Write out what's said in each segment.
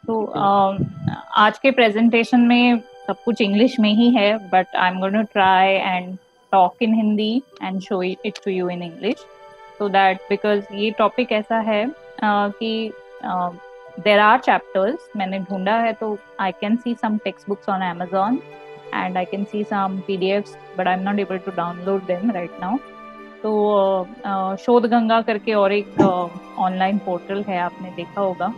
तो आज के प्रेजेंटेशन में सब कुछ इंग्लिश में ही है, but I am going to try and talk in Hindi and show it to you in English, so that because ये टॉपिक ऐसा है कि देर आर चैप्टर्स मैंने ढूंढा है, तो I can see some text books on Amazon and I can see some PDFs, but I'm not able to download them right now. तो शोध गंगा करके और एक ऑनलाइन पोर्टल है, आपने देखा होगा।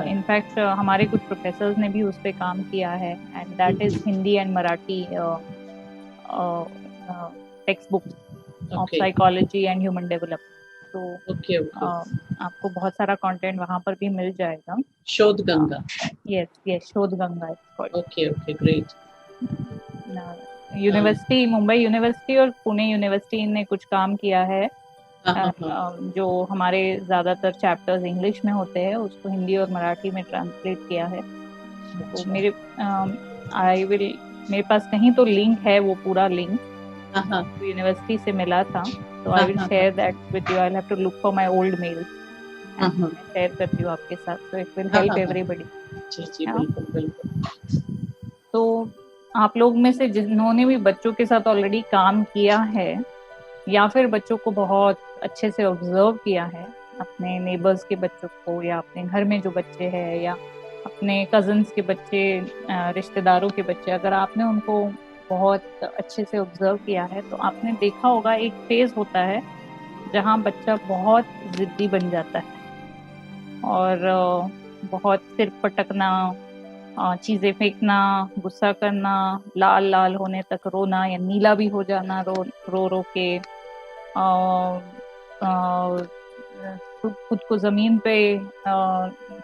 इनफैक्ट हमारे कुछ प्रोफेसर्स ने भी उस पर काम किया है, and that is Hindi and Marathi text books of psychology and human development. तो आपको बहुत सारा कंटेंट वहाँ पर भी मिल जाएगा। शोध गंगा, यस शोध Ganga it's called. Okay great. University, Mumbai university और पुणे यूनिवर्सिटी ने कुछ काम किया है। जो हमारे ज्यादातर चैप्टर्स इंग्लिश में होते हैं उसको हिंदी और मराठी में ट्रांसलेट किया है। तो मेरे पास कहीं तो लिंक है, वो पूरा लिंक यूनिवर्सिटी से मिला था, तो I will share that with you. I have to look for my old mail, share करती हूँ आपके साथ, so it will help everybody। जी बिल्कुल। तो आप लोग में से जिन्होंने भी बच्चों के साथ ऑलरेडी काम किया है या फिर बच्चों को बहुत अच्छे से ऑब्जर्व किया है, अपने नेबर्स के बच्चों को या अपने घर में जो बच्चे हैं या अपने कजन्स के बच्चे, रिश्तेदारों के बच्चे, अगर आपने उनको बहुत अच्छे से ऑब्जर्व किया है तो आपने देखा होगा एक फेज होता है जहाँ बच्चा बहुत जिद्दी बन जाता है और बहुत सिर पटकना, चीजें फेंकना, गुस्सा करना, लाल लाल होने तक रोना या नीला भी हो जाना, रो के खुद को जमीन पे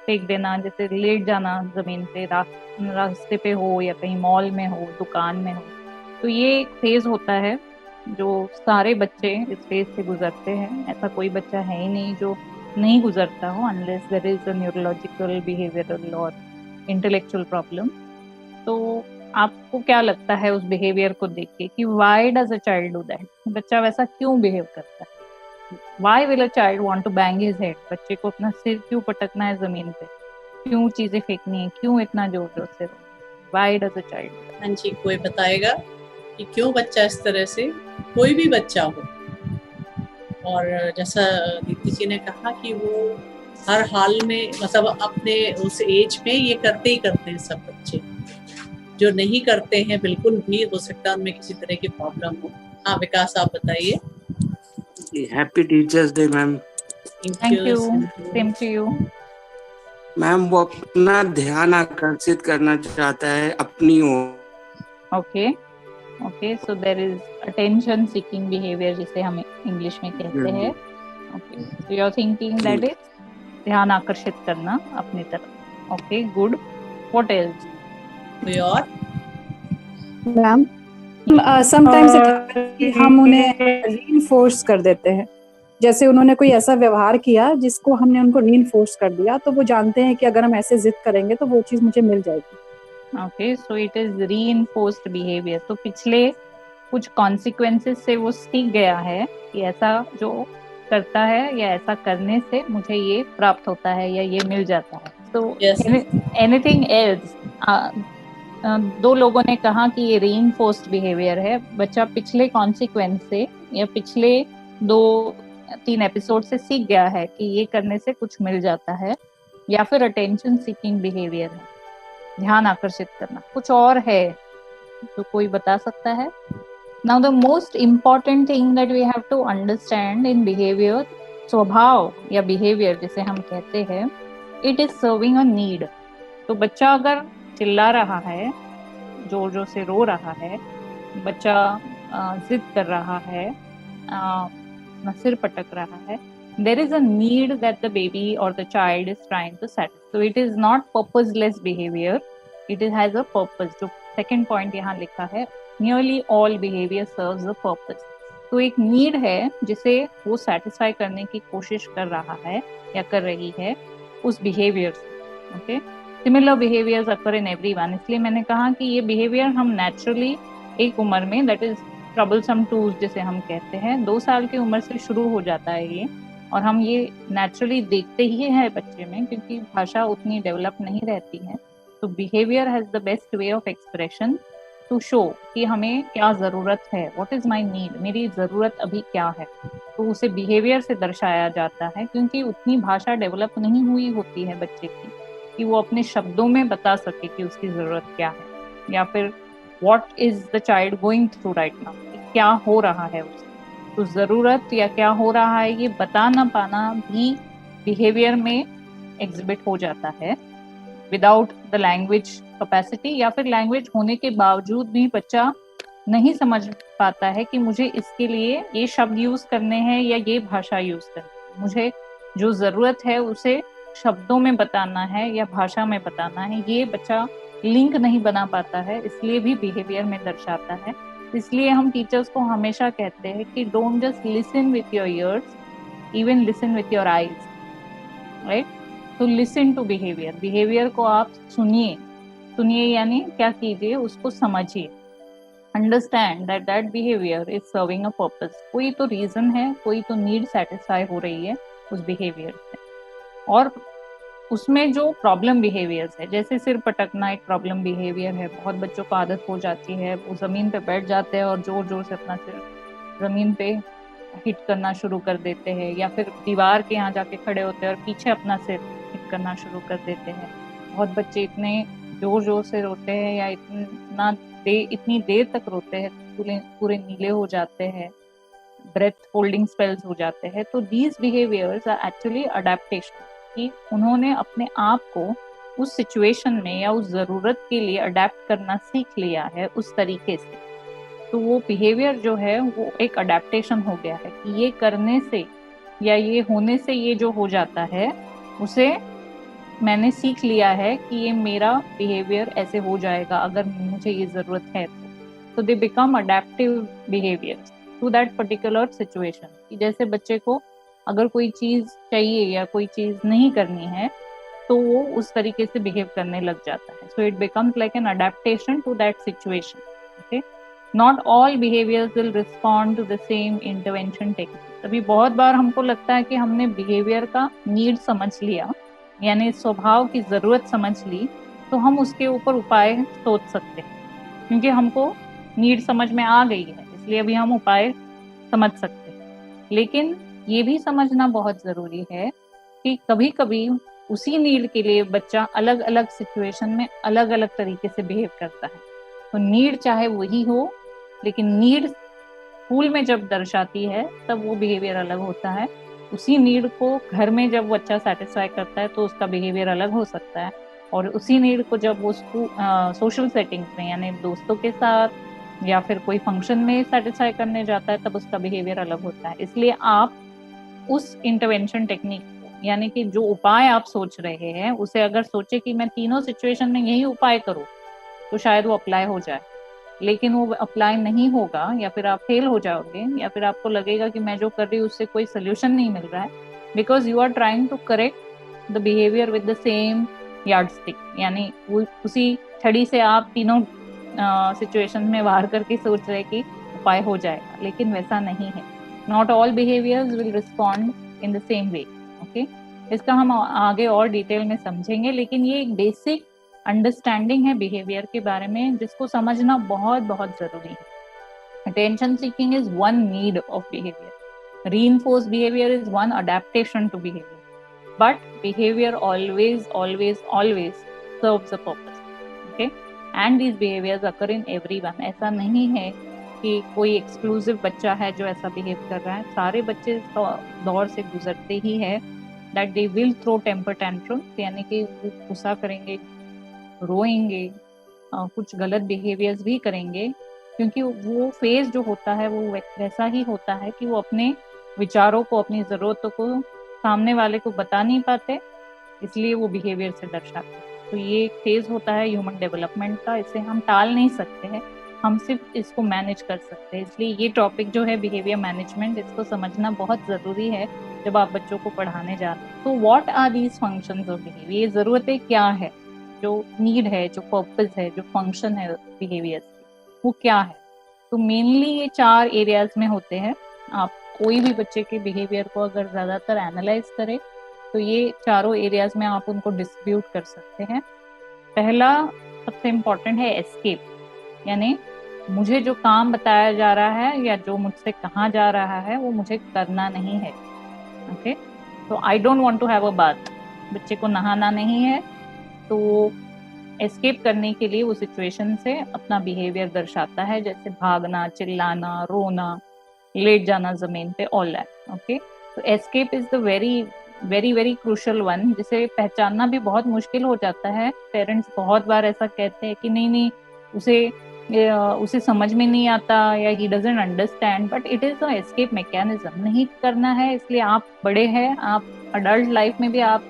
फेंक देना, जैसे लेट जाना जमीन पे, रास्ते पे हो या कहीं मॉल में हो, दुकान में हो। तो ये एक फेज होता है जो सारे बच्चे इस फेज से गुजरते हैं। ऐसा कोई बच्चा है ही नहीं जो नहीं गुजरता हो, unless there is a neurological, behavioural और इंटेलेक्चुअल प्रॉब्लम। तो आपको क्या लगता है उस बिहेवियर को देख के कि why does a child do that? बच्चा वैसा क्यों बिहेव करता है? Why will a child want to bang his head? बच्चे को अपना सिर क्यों पटकना है जमीन पे? क्यों चीजें फेंकनी है? क्यों इतना जोर जोर से? Why does a child? हाँ जी, कोई बताएगा कि क्यों बच्चा इस तरह से, कोई भी बच्चा हो। और जैसा दीप्ति जी ने कहा कि वो हर हाल में, मतलब अपने उस एज में ये करते ही करते हैं सब बच्चे। जो नहीं करते हैं बिल्कुल भी, हो सकता है उनमें किसी तरह की प्रॉब्लम हो। हाँ विकास, आप बताइए। Happy teachers day ma'am. Thank you, same to you. Ma'am वो अपना ध्यान आकर्षित करना चाहता है अपनी ओर। Okay so there is attention seeking behaviour, जिसे हम इंग्लिश में कहते हैं। Okay so you are thinking that is ध्यान आकर्षित करना अपनी तरफ। Okay good. What else? कोई और? मैम समटाइम्स हम उन्हें रीइंफोर्स कर देते हैं। जैसे उन्होंने कोई ऐसा व्यवहार किया जिसको हमने उनको रीइंफोर्स कर दिया, तो वो जानते हैं कि अगर हम ऐसे जिद करेंगे तो वो चीज मुझे मिल जाएगी। Okay so it is reinforced behaviour. तो पिछले कुछ कॉन्सिक्वेंसेस से वो सीख गया है कि ऐसा जो करता है या ऐसा करने से मुझे ये प्राप्त होता है या ये मिल जाता है। तो एनीथिंग एल्स? दो लोगों ने कहा कि ये रीइंफोर्स्ड बिहेवियर है। बच्चा पिछले कॉन्सिक्वेंस से या पिछले 2-3 एपिसोड से सीख गया है कि ये करने से कुछ मिल जाता है, या फिर अटेंशन सीकिंग बिहेवियर है, ध्यान आकर्षित करना। कुछ और है तो कोई बता सकता है? Now the most important thing that we have to understand in behaviour, स्वभाव या बिहेवियर जिसे हम कहते हैं, it is serving a need. तो बच्चा अगर चिल्ला रहा है, जोर जोर से रो रहा है, बच्चा जिद कर रहा है, सिर पटक रहा है, there is a need that the baby or the child is trying to satisfy. So it is not purposeless behavior, it has a purpose. जो second point यहाँ लिखा है, nearly all behavior serves a purpose. तो एक need है जिसे वो satisfy करने की कोशिश कर रहा है या कर रही है उस behavior से। okay? Similar behaviors occur in everyone. इसलिए मैंने कहा कि ये behavior हम naturally एक उम्र में, that is troublesome twos जिसे हम कहते हैं, 2 साल की उम्र से शुरू हो जाता है ये, और हम ये नेचुरली देखते ही है बच्चे में, क्योंकि भाषा उतनी डेवलप नहीं रहती है। तो behaviour has the best way of expression to show कि हमें क्या ज़रूरत है, व्हाट इज़ माय नीड, मेरी ज़रूरत अभी क्या है। तो उसे बिहेवियर से दर्शाया जाता है, क्योंकि उतनी भाषा डेवलप नहीं हुई होती है बच्चे की कि वो अपने शब्दों में बता सके कि उसकी ज़रूरत क्या है, या फिर what is the child going through right now, क्या हो रहा है उसको। तो ज़रूरत या क्या हो रहा है ये बता ना पाना भी बिहेवियर में एग्जिबिट हो जाता है, विदाउट द लैंग्वेज कैपेसिटी, या फिर लैंग्वेज होने के बावजूद भी बच्चा नहीं समझ पाता है कि मुझे इसके लिए ये शब्द यूज करने हैं या ये भाषा यूज करनी है, मुझे जो जरूरत है उसे शब्दों में बताना है या भाषा में बताना है, ये बच्चा लिंक नहीं बना पाता है, इसलिए भी बिहेवियर में दर्शाता है। इसलिए हम टीचर्स को हमेशा कहते हैं कि don't just listen with your ears, even listen with your eyes, right. तो लिसन टू बिहेवियर, बिहेवियर को आप सुनिए, सुनिए यानी क्या कीजिए, उसको समझिए, understand that that behaviour is serving a purpose. कोई तो रीजन है, कोई तो नीड सेटिस्फाई हो रही है उस बिहेवियर से। और उसमें जो प्रॉब्लम बिहेवियर्स है, जैसे सिर पटकना एक प्रॉब्लम बिहेवियर है, बहुत बच्चों को आदत हो जाती है, वो जमीन पे बैठ जाते हैं और जोर जोर से अपना सिर जमीन पे हिट करना शुरू कर देते हैं, या फिर दीवार के यहाँ जाके खड़े होते हैं और पीछे अपना सिर हिट करना शुरू कर देते हैं। बहुत बच्चे इतने जोर जोर से रोते हैं या इतनी देर तक रोते हैं, पूरे नीले हो जाते हैं, ब्रेथ होल्डिंग स्पेल्स हो जाते हैं। तो these behaviours are actually adaptation, कि उन्होंने अपने आप को उस सिचुएशन में या उस जरूरत के लिए अडेप्ट करना सीख लिया है उस तरीके से। तो वो बिहेवियर जो है वो एक अडेप्टेशन हो गया है कि ये करने से या ये होने से ये जो हो जाता है उसे मैंने सीख लिया है कि ये मेरा बिहेवियर ऐसे हो जाएगा अगर मुझे ये जरूरत है। तो they become adaptive behaviour to that particular situation. कि जैसे बच्चे को अगर कोई चीज चाहिए या कोई चीज नहीं करनी है तो वो उस तरीके से बिहेव करने लग जाता है। So it becomes like an adaptation to that situation. Okay, not all behaviours will respond to the same intervention technique. अभी बहुत बार हमको लगता है कि हमने बिहेवियर का नीड समझ लिया, यानी स्वभाव की जरूरत समझ ली, तो हम उसके ऊपर उपाय सोच सकते हैं, क्योंकि हमको नीड समझ में आ गई है इसलिए अभी हम उपाय समझ सकते हैं। लेकिन ये भी समझना बहुत जरूरी है कि कभी कभी उसी नीड के लिए बच्चा अलग अलग सिचुएशन में अलग अलग तरीके से बिहेव करता है। तो नीड चाहे वही हो, लेकिन नीड स्कूल में जब दर्शाती है तब वो बिहेवियर अलग होता है। उसी नीड को घर में जब बच्चा सेटिस्फाई करता है तो उसका बिहेवियर अलग हो सकता है, और उसी नीड को जब वो सोशल सेटिंग्स में यानी दोस्तों के साथ या फिर कोई फंक्शन में सेटिस्फाई करने जाता है तब उसका बिहेवियर अलग होता है। इसलिए आप उस इंटरवेंशन टेक्निक यानी कि जो उपाय आप सोच रहे हैं उसे अगर सोचे कि मैं तीनों सिचुएशन में यही उपाय करूं तो शायद वो अप्लाई हो जाए, लेकिन वो अप्लाई नहीं होगा, या फिर आप फेल हो जाओगे, या फिर आपको लगेगा कि मैं जो कर रही हूँ उससे कोई सोल्यूशन नहीं मिल रहा है, because you are trying to correct the behaviour with the same yardstick. यानी उसी छड़ी से आप तीनों सिचुएशन में वार करके सोच रहे कि उपाय हो जाएगा, लेकिन वैसा नहीं है। Not all behaviours will respond in the same way. Okay, इसका हम आगे और डिटेल में समझेंगे, लेकिन ये एक बेसिक अंडरस्टैंडिंग है बिहेवियर के बारे में जिसको समझना बहुत बहुत जरूरी है। Attention seeking is one need of behaviour, reinforced behaviour is one adaptation to behaviour, but behaviour always always always serves a purpose. Okay, and these behaviours occur in everyone. ऐसा नहीं है कि कोई एक्सक्लूसिव बच्चा है जो ऐसा बिहेव कर रहा है, सारे बच्चे इस दौर से गुजरते ही है that they will throw temper tantrums, यानी कि वो गुस्सा करेंगे, रोएंगे, कुछ गलत बिहेवियर्स भी करेंगे, क्योंकि वो फेज जो होता है वो वैसा ही होता है कि वो अपने विचारों को, अपनी ज़रूरतों को सामने वाले को बता नहीं पाते, इसलिए वो बिहेवियर से दर्शाते हैं। तो ये एक फेज होता है ह्यूमन डेवलपमेंट का, इसे हम टाल नहीं सकते हैं, हम सिर्फ इसको मैनेज कर सकते हैं। इसलिए ये टॉपिक जो है बिहेवियर मैनेजमेंट, इसको समझना बहुत ज़रूरी है जब आप बच्चों को पढ़ाने जाते हैं। तो what are these functions of behaviour, ये ज़रूरतें क्या है, जो नीड है, जो पर्पस है, जो फंक्शन है बिहेवियर की, वो क्या है। तो मेनली ये 4 एरियाज में होते हैं। आप कोई भी बच्चे के बिहेवियर को अगर ज्यादातर एनालाइज करे तो ये चारों एरियाज में आप उनको डिस्ट्रीब्यूट कर सकते हैं। पहला सबसे इम्पोर्टेंट है एस्केप, यानी मुझे जो काम बताया जा रहा है या जो मुझसे कहा जा रहा है वो मुझे करना नहीं है। ओके, तो I don't want to have a bath, बच्चे को नहाना नहीं है, तो एस्केप करने के लिए वो सिचुएशन से अपना बिहेवियर दर्शाता है, जैसे भागना, चिल्लाना, रोना, लेट जाना जमीन पे, ऑल दैट। ओके, तो escape is the very very very crucial one, जिसे पहचानना भी बहुत मुश्किल हो जाता है। पेरेंट्स बहुत बार ऐसा कहते हैं कि नहीं नहीं उसे समझ में नहीं आता या he doesn't understand, but it is a escape mechanism. नहीं करना है इसलिए आप बड़े हैं, आप अडल्ट लाइफ में भी आप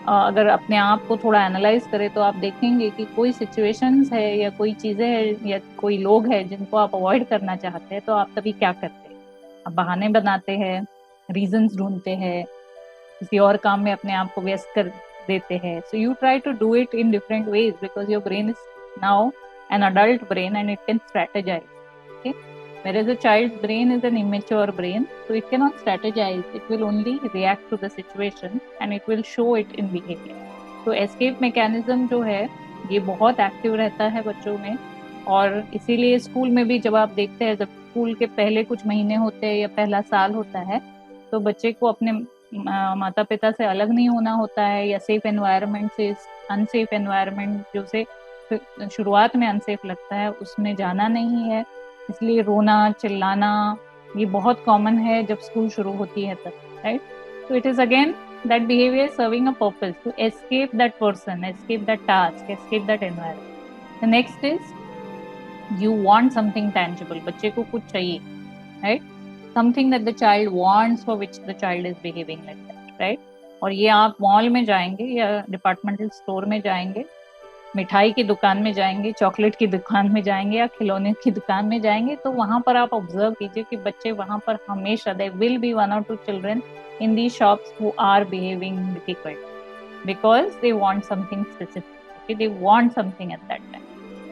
अगर अपने आप को थोड़ा एनालाइज करें तो आप देखेंगे कि कोई सिचुएशंस है या कोई चीजें हैं या कोई लोग हैं जिनको आप अवॉइड करना चाहते हैं, तो आप तभी क्या करते हैं? आप बहाने बनाते हैं, रीजंस ढूंढते हैं, किसी और काम में अपने आप को व्यस्त कर देते हैं। So you try to do it in different ways because your brain is now an adult brain and it can strategize. Okay, whereas a child's brain is an immature brain, so it cannot strategize, it will only react to the situation and it will show it in behavior. तो escape mechanism जो है ये बहुत active रहता है बच्चों में, और इसीलिए स्कूल में भी जब आप देखते हैं, जब स्कूल के पहले कुछ महीने होते हैं या पहला साल होता है, तो बच्चे को अपने माता पिता से अलग नहीं होना होता है, या सेफ एनवायरनमेंट से अनसेफ एनवायरनमेंट जो से शुरुआत में अनसेफ लगता है उसमें जाना नहीं है। इसलिए रोना, चिल्लाना ये बहुत कॉमन है जब स्कूल शुरू होती है तब, right? So it is again that behavior serving a purpose to escape that person, escape that task, escape that environment. The next is you want something tangible. बच्चे को कुछ चाहिए, right? Something that the child wants, for which the child is behaving like that, right? और ये आप mall में जाएंगे या डिपार्टमेंटल स्टोर में जाएंगे, मिठाई की दुकान में जाएंगे, चॉकलेट की दुकान में जाएंगे या खिलौने की दुकान में जाएंगे, तो वहां पर आप ऑब्जर्व कीजिए कि बच्चे वहां पर हमेशा there will be 1 or 2 children in these shops who are behaving difficult because they want something specific. Okay, they want something at that time.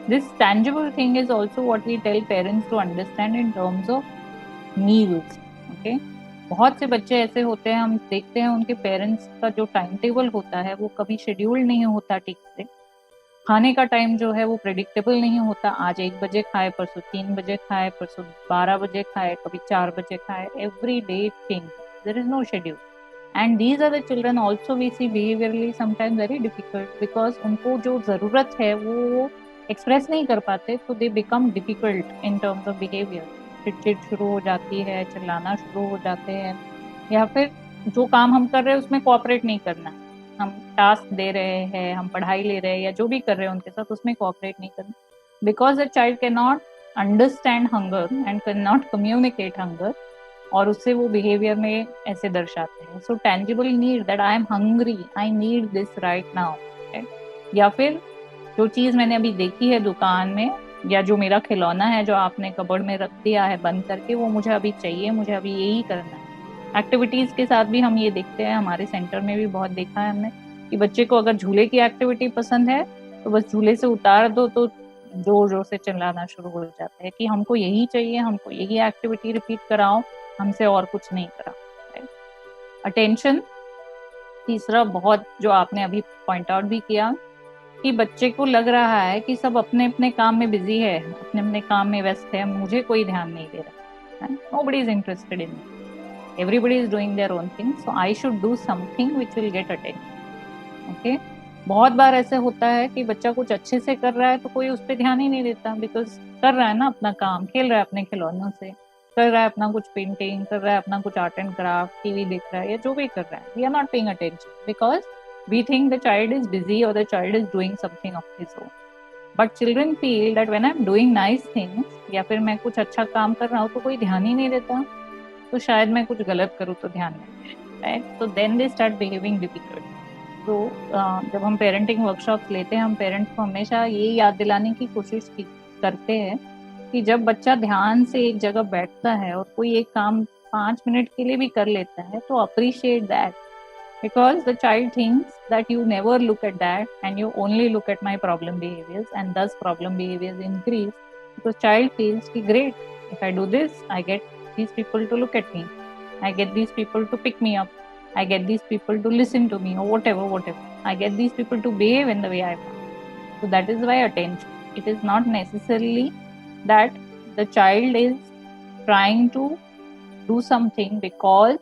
This tangible thing is also what we tell parents to understand in terms of meals. Okay, बहुत से बच्चे ऐसे होते हैं, हम देखते हैं उनके पेरेंट्स का जो टाइम टेबल होता है वो कभी शेड्यूल नहीं होता ठीक से, खाने का टाइम जो है वो प्रेडिक्टेबल नहीं होता, आज 1 बजे खाए, परसों 3 बजे खाए, परसों 12 बजे खाए, कभी 4 बजे खाए, every day change, there is no schedule. And these are the children also we see behaviourally sometimes very difficult, because उनको जो जरूरत है वो एक्सप्रेस नहीं कर पाते, तो they become difficult in terms of behaviour. चिड़चिड़ शुरू हो जाती है, चिल्लाना शुरू हो जाते हैं, या फिर जो काम हम कर रहे हैं उसमें कोऑपरेट नहीं करना, हम टास्क दे रहे हैं, हम पढ़ाई ले रहे हैं या जो भी कर रहे हैं उनके साथ, उसमें कोऑपरेट नहीं करना, because the child can not understand hunger and can not communicate hunger, और उससे वो बिहेवियर में ऐसे दर्शाते हैं। So tangible need that I am hungry, I need this right now, या फिर जो चीज मैंने अभी देखी है दुकान में, या जो मेरा खिलौना है जो आपने कबर्ड में रख दिया है बंद करके, वो मुझे अभी चाहिए, मुझे अभी यही करना है। एक्टिविटीज के साथ भी हम ये देखते हैं, हमारे सेंटर में भी बहुत देखा है हमने कि बच्चे को अगर झूले की एक्टिविटी पसंद है तो बस झूले से उतार दो तो जोर जोर से चिल्लाना शुरू हो जाता है कि हमको यही चाहिए, हमको यही एक्टिविटी रिपीट कराओ, हमसे और कुछ नहीं कराओ। अटेंशन तीसरा बहुत जो आपने अभी पॉइंट आउट भी किया कि बच्चे को लग रहा है कि सब अपने अपने काम में बिजी है, अपने अपने काम में व्यस्त है, मुझे कोई ध्यान नहीं दे रहा है, nobody is interested in me, everybody is doing their own thing, so I should do something which will get attention. Okay, बहुत बार ऐसे होता है कि बच्चा कुछ अच्छे से कर रहा है तो कोई उस पर ध्यान ही नहीं देता, बिकॉज कर रहा है ना अपना काम, खेल रहा है अपने खिलौनों से, कर रहा है अपना कुछ पेंटिंग, कर रहा है अपना कुछ आर्ट एंड क्राफ्ट, टीवी देख रहा है या जो भी कर रहा है, we are not paying attention because we think the child is busy or the child is doing something of his own. But children feel that when I'm doing nice things या फिर मैं कुछ अच्छा काम कर रहा हूँ तो कोई ध्यान ही नहीं देता, तो शायद मैं कुछ गलत करूँ तो ध्यान नहीं, right? So then they start behaving difficult. तो जब हम पेरेंटिंग वर्कशॉप्स लेते हैं, हम पेरेंट्स को हमेशा ये याद दिलाने की कोशिश करते हैं कि जब बच्चा ध्यान से एक जगह बैठता है और कोई एक काम 5 मिनट के लिए भी कर लेता है तो appreciate that, because the child thinks that you never look at that and you only look at my problem behaviors, and thus problem behaviors increase because child feels ki great, if I do this I get these people to look at me, I get these people to pick me up. I get these people to listen to me, or whatever. I get these people to behave in the way I want. So that is why attention. It is not necessarily that the child is trying to do something because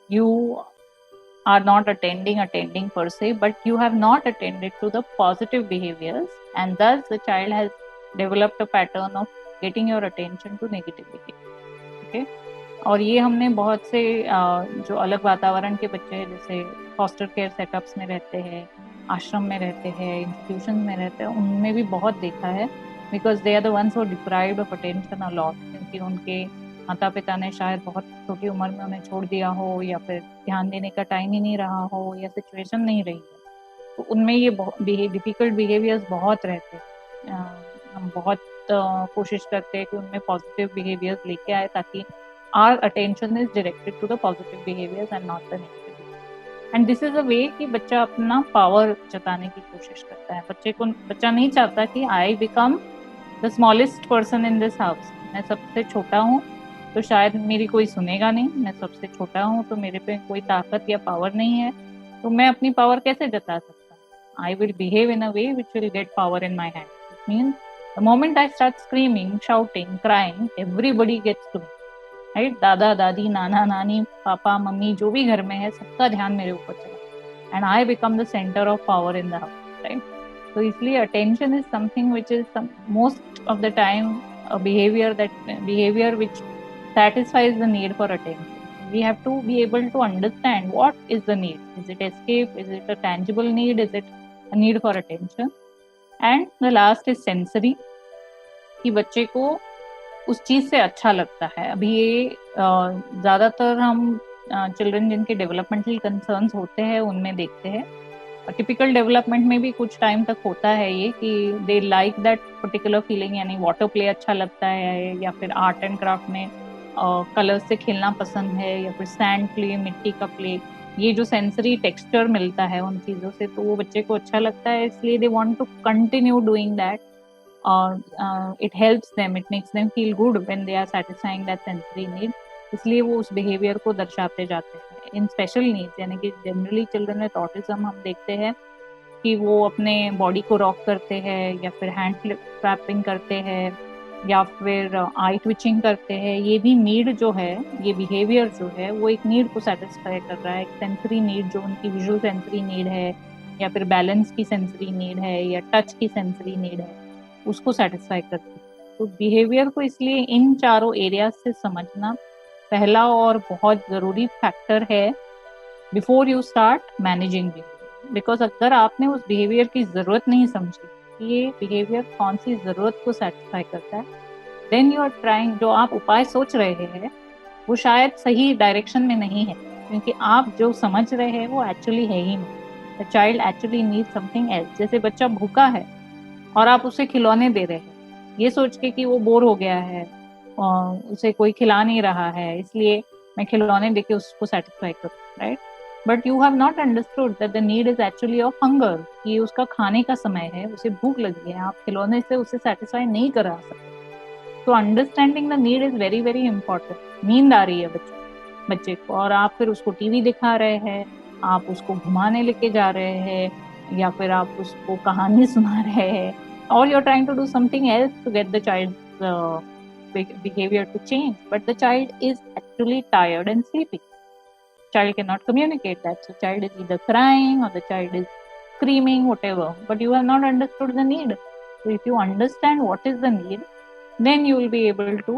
you are not attending per se, but you have not attended to the positive behaviors, and thus the child has developed a pattern of getting your attention to negative behavior. Okay? और ये हमने बहुत से जो अलग वातावरण के बच्चे हैं, जैसे फॉस्टर केयर सेटअप्स में रहते हैं, आश्रम में रहते हैं, इंस्टीट्यूशन में रहते हैं, उनमें भी बहुत देखा है, because they are the ones who deprived of attention a lot, क्योंकि उनके माता पिता ने शायद बहुत छोटी उम्र में उन्हें छोड़ दिया हो, या फिर ध्यान देने का टाइम ही नहीं रहा हो, या सिचुएशन नहीं रही है, तो उनमें ये डिफिकल्ट बिहेवियर्स बहुत रहते हैं। हम बहुत कोशिश करते हैं कि उनमें पॉजिटिव बिहेवियर्स लेके आए, ताकि our attention is directed to the positive behaviors and not the negative. And this is a way कि बच्चा अपना पावर जताने की कोशिश करता है। बच्चा नहीं चाहता कि I become the smallest person in this house. मैं सबसे छोटा हूँ तो शायद मेरी कोई सुनेगा नहीं, मैं सबसे छोटा हूँ तो मेरे पे कोई ताकत या पावर नहीं है, तो मैं अपनी पावर कैसे जता सकता हूँ? I will behave in a way which will get power in my hand. It means the moment I start screaming, shouting, crying, everybody gets to me. Right? दादा दादी, नाना नानी, पापा मम्मी, जो भी घर में है, सबका ध्यान मेरे ऊपर चला, and I become the centre of power in the house, right? तो इसलिए attention is something which is most of the time a behavior which satisfies the need for attention. We have to be able to understand what is the need. Is it escape? Is it a tangible need? Is it a need for attention? And the last is sensory, कि बच्चे को उस चीज से अच्छा लगता है। अभी ये ज्यादातर हम चिल्ड्रन जिनके डेवलपमेंटल कंसर्न्स होते हैं उनमें देखते हैं, टिपिकल डेवलपमेंट में भी कुछ टाइम तक होता है ये कि they like that particular feeling, यानी वाटर प्ले अच्छा लगता है, या फिर आर्ट एंड क्राफ्ट में कलर्स से खेलना पसंद है, या फिर सैंड प्ले, मिट्टी का प्ले, ये जो सेंसरी टेक्सचर मिलता है उन चीज़ों से, तो वो बच्चे को अच्छा लगता है, इसलिए they want to continue doing that, और it helps them, it makes them feel good when they are satisfying that sensory need, इसलिए वो उस बिहेवियर को दर्शाते जाते हैं। इन स्पेशल नीड्स, यानी कि जनरली चिल्ड्रन विद ऑटिज्म हम देखते हैं कि वो अपने बॉडी को रॉक करते हैं, या फिर हैंड क्लैपिंग करते हैं, या फिर आई ट्विचिंग करते हैं। ये भी नीड जो है, ये बिहेवियर जो है, वो एक नीड को सेटिस्फाई कर रहा है, एक सेंसरी नीड जो उनकी विजुअल सेंसरी नीड है, या फिर बैलेंस की सेंसरी नीड है, या टच की सेंसरी नीड है, उसको सेटिस्फाई करती है। तो बिहेवियर को इसलिए इन चारों एरियाज से समझना पहला और बहुत ज़रूरी फैक्टर है before you start managing behaviour, because अगर आपने उस बिहेवियर की ज़रूरत नहीं समझी कि ये बिहेवियर कौन सी ज़रूरत को सेटिस्फाई करता है, देन यू आर ट्राइंग, जो आप उपाय सोच रहे हैं वो शायद सही डायरेक्शन में नहीं है, क्योंकि आप जो समझ रहे हैं वो एक्चुअली है ही नहीं। The child actually need something else. जैसे बच्चा भूखा है और आप उसे खिलौने दे रहे हैं ये सोच के कि वो बोर हो गया है और उसे कोई खिला नहीं रहा है, इसलिए मैं खिलौने देके उसको सेटिस्फाई करूँ, right? But you have not understood that the need is actually of hunger, कि उसका खाने का समय है, उसे भूख लगी है, आप खिलौने से उसे सेटिस्फाई नहीं करा सकते। तो understanding the need is very very important. नींद आ रही है बच्चे को, और आप फिर उसको टीवी दिखा रहे हैं, आप उसको घुमाने लेके जा रहे हैं, या फिर आप उसको कहानी सुना रहे हैं, और you are trying to do something else to get the child behavior to change, but the child is actually tired and sleepy. Child cannot communicate that, so child is either crying or the child is screaming, whatever, but you have not understood the need. So if you understand what is the need, then you will be able to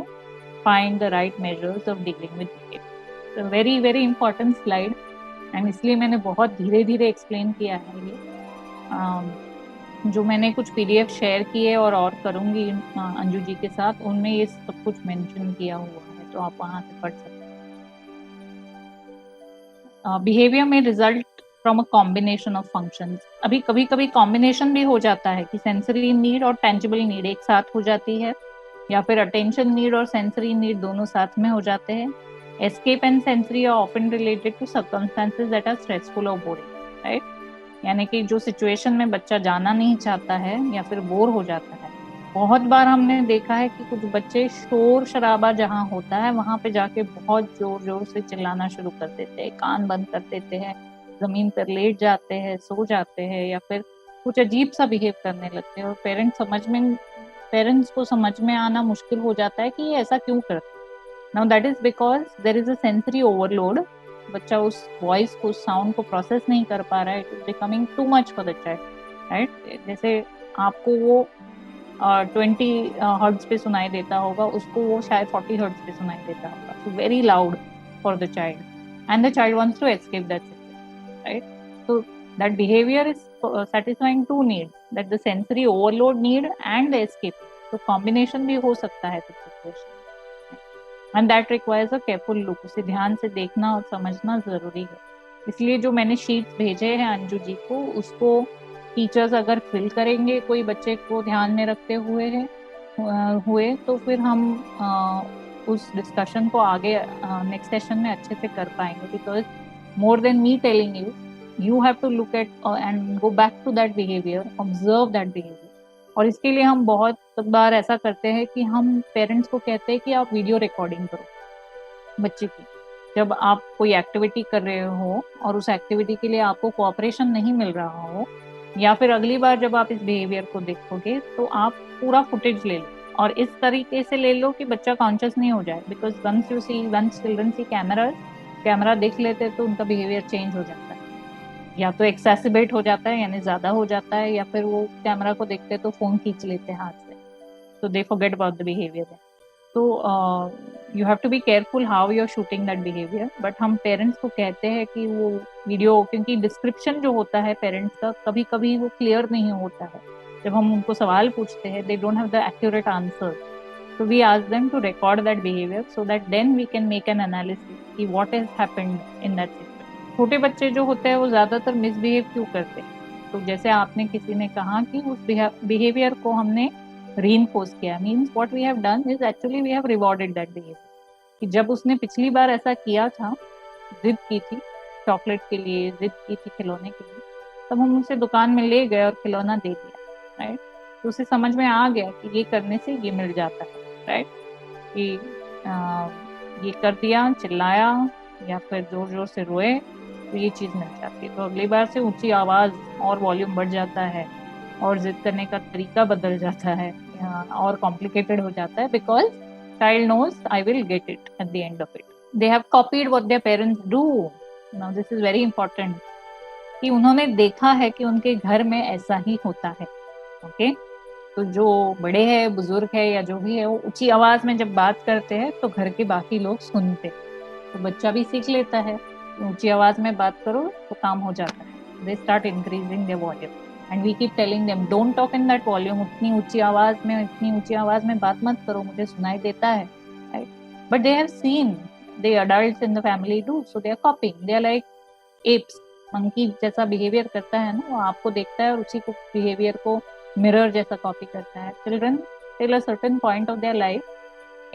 find the right measures of dealing with behavior. So very very important slide, and इसलिए मैंने बहुत धीरे धीरे explain किया है ये। जो मैंने कुछ पीडीएफ शेयर किए और करूंगी अंजू जी के साथ, उनमें ये सब कुछ मेंशन किया हुआ है, तो आप वहां से पढ़ सकते हैं। बिहेवियर में result from a combination of functions. अभी कभी कभी कॉम्बिनेशन भी हो जाता है कि सेंसरी नीड और टेंजिबल नीड एक साथ हो जाती है, या फिर अटेंशन नीड और सेंसरी नीड दोनों साथ में हो जाते हैं। Escape and sensory are often related to circumstances that are stressful और बोरिंग, राइट? यानी कि जो सिचुएशन में बच्चा जाना नहीं चाहता है या फिर बोर हो जाता है, बहुत बार हमने देखा है कि कुछ बच्चे शोर शराबा जहाँ होता है वहां पे जाके बहुत जोर जोर से चिल्लाना शुरू कर देते हैं, कान बंद कर देते हैं, जमीन पर लेट जाते हैं, सो जाते हैं, या फिर कुछ अजीब सा बिहेव करने लगते हैं। और पेरेंट्स को समझ में आना मुश्किल हो जाता है कि ये ऐसा क्यों करते हैं। Now that is because there is a sensory overload. बच्चा उस वॉइस को, उस साउंड को प्रोसेस नहीं कर पा रहा है, it is becoming too much for the child, right. जैसे आपको वो 20 हर्ट्ज पे सुनाई देता होगा, उसको वो शायद 40 हर्ट्ज पे सुनाई देता होगा, so very loud for the child and the child wants to escape that situation, right. So that behavior is satisfying two needs, that the sensory overload need and the escape. So combination भी हो सकता है कुछ situation, and that requires a careful look. उसे ध्यान से देखना और समझना जरूरी है। इसलिए जो मैंने शीट्स भेजे हैं अंजू जी को, उसको टीचर्स अगर फिल करेंगे कोई बच्चे को ध्यान में रखते हुए तो फिर हम उस डिस्कशन को आगे नेक्स्ट सेशन में अच्छे से कर पाएंगे। Because more than me telling you have to look at and go back to that behavior, observe that behavior. और इसके लिए हम बहुत बार ऐसा करते हैं कि हम पेरेंट्स को कहते हैं कि आप वीडियो रिकॉर्डिंग करो बच्चे की। जब आप कोई एक्टिविटी कर रहे हो और उस एक्टिविटी के लिए आपको कोऑपरेशन नहीं मिल रहा हो, या फिर अगली बार जब आप इस बिहेवियर को देखोगे तो आप पूरा फुटेज ले लो और इस तरीके से ले लो कि बच्चा कॉन्शियस नहीं हो जाए। Because once children see camera देख लेते तो उनका बिहेवियर चेंज हो जाता है, या तो एक्सेसिबेट हो जाता है यानी ज्यादा हो जाता है, या फिर वो कैमरा को देखते तो फोन खींच लेते हैं हाथ से, तो they forget about the behaviour. तो you have to be careful how you are shooting that behaviour. But हम पेरेंट्स को कहते हैं कि वो वीडियो, क्योंकि डिस्क्रिप्शन जो होता है पेरेंट्स का कभी कभी वो क्लियर नहीं होता है। जब हम उनको सवाल पूछते हैं, they don't have the accurate answer, so we ask them to record that behavior so that then we can make an analysis कि what has happened in that situation. छोटे बच्चे जो होते हैं वो ज्यादातर मिसबिहेव क्यों करते हैं? तो जैसे आपने किसी ने कहा कि उस बिहेवियर को हमने रीइंफोर्स किया, means what we have done is actually we have rewarded that behaviour. कि जब उसने पिछली बार ऐसा किया था, जिद की थी चॉकलेट के लिए, जिद की थी खिलौने के लिए, तब हम उसे दुकान में ले गए और खिलौना दे दिया, राइट। तो उसे समझ में आ गया कि ये करने से ये मिल जाता है, राइट। कि ये कर दिया, चिल्लाया या फिर जोर जोर से रोए तो ये चीज मिल जाती है। तो अगली बार से ऊंची आवाज और वॉल्यूम बढ़ जाता है और जिद करने का तरीका बदल जाता है और कॉम्प्लिकेटेड हो जाता है। Because child knows I will get it at the end of it. They have copied what their parents do. Now this is very important कि उन्होंने देखा है कि उनके घर में ऐसा ही होता है, ओके। तो जो बड़े हैं, बुजुर्ग है या जो भी है, वो ऊंची आवाज में जब बात करते हैं तो घर के बाकी लोग सुनते, तो बच्चा भी सीख लेता है ऊंची आवाज में बात करो तो काम हो जाता है। They start increasing their volume and we keep telling them don't talk in that volume, इतनी ऊंची आवाज में बात मत करो, मुझे सुनाई देता है, right. But they have seen the adults in the family do, so they are copying, they are like apes. Monkey जैसा बिहेवियर करता है ना, वो आपको देखता है और उसी को बिहेवियर को मिरर जैसा कॉपी करता है। Children till a certain point of their life,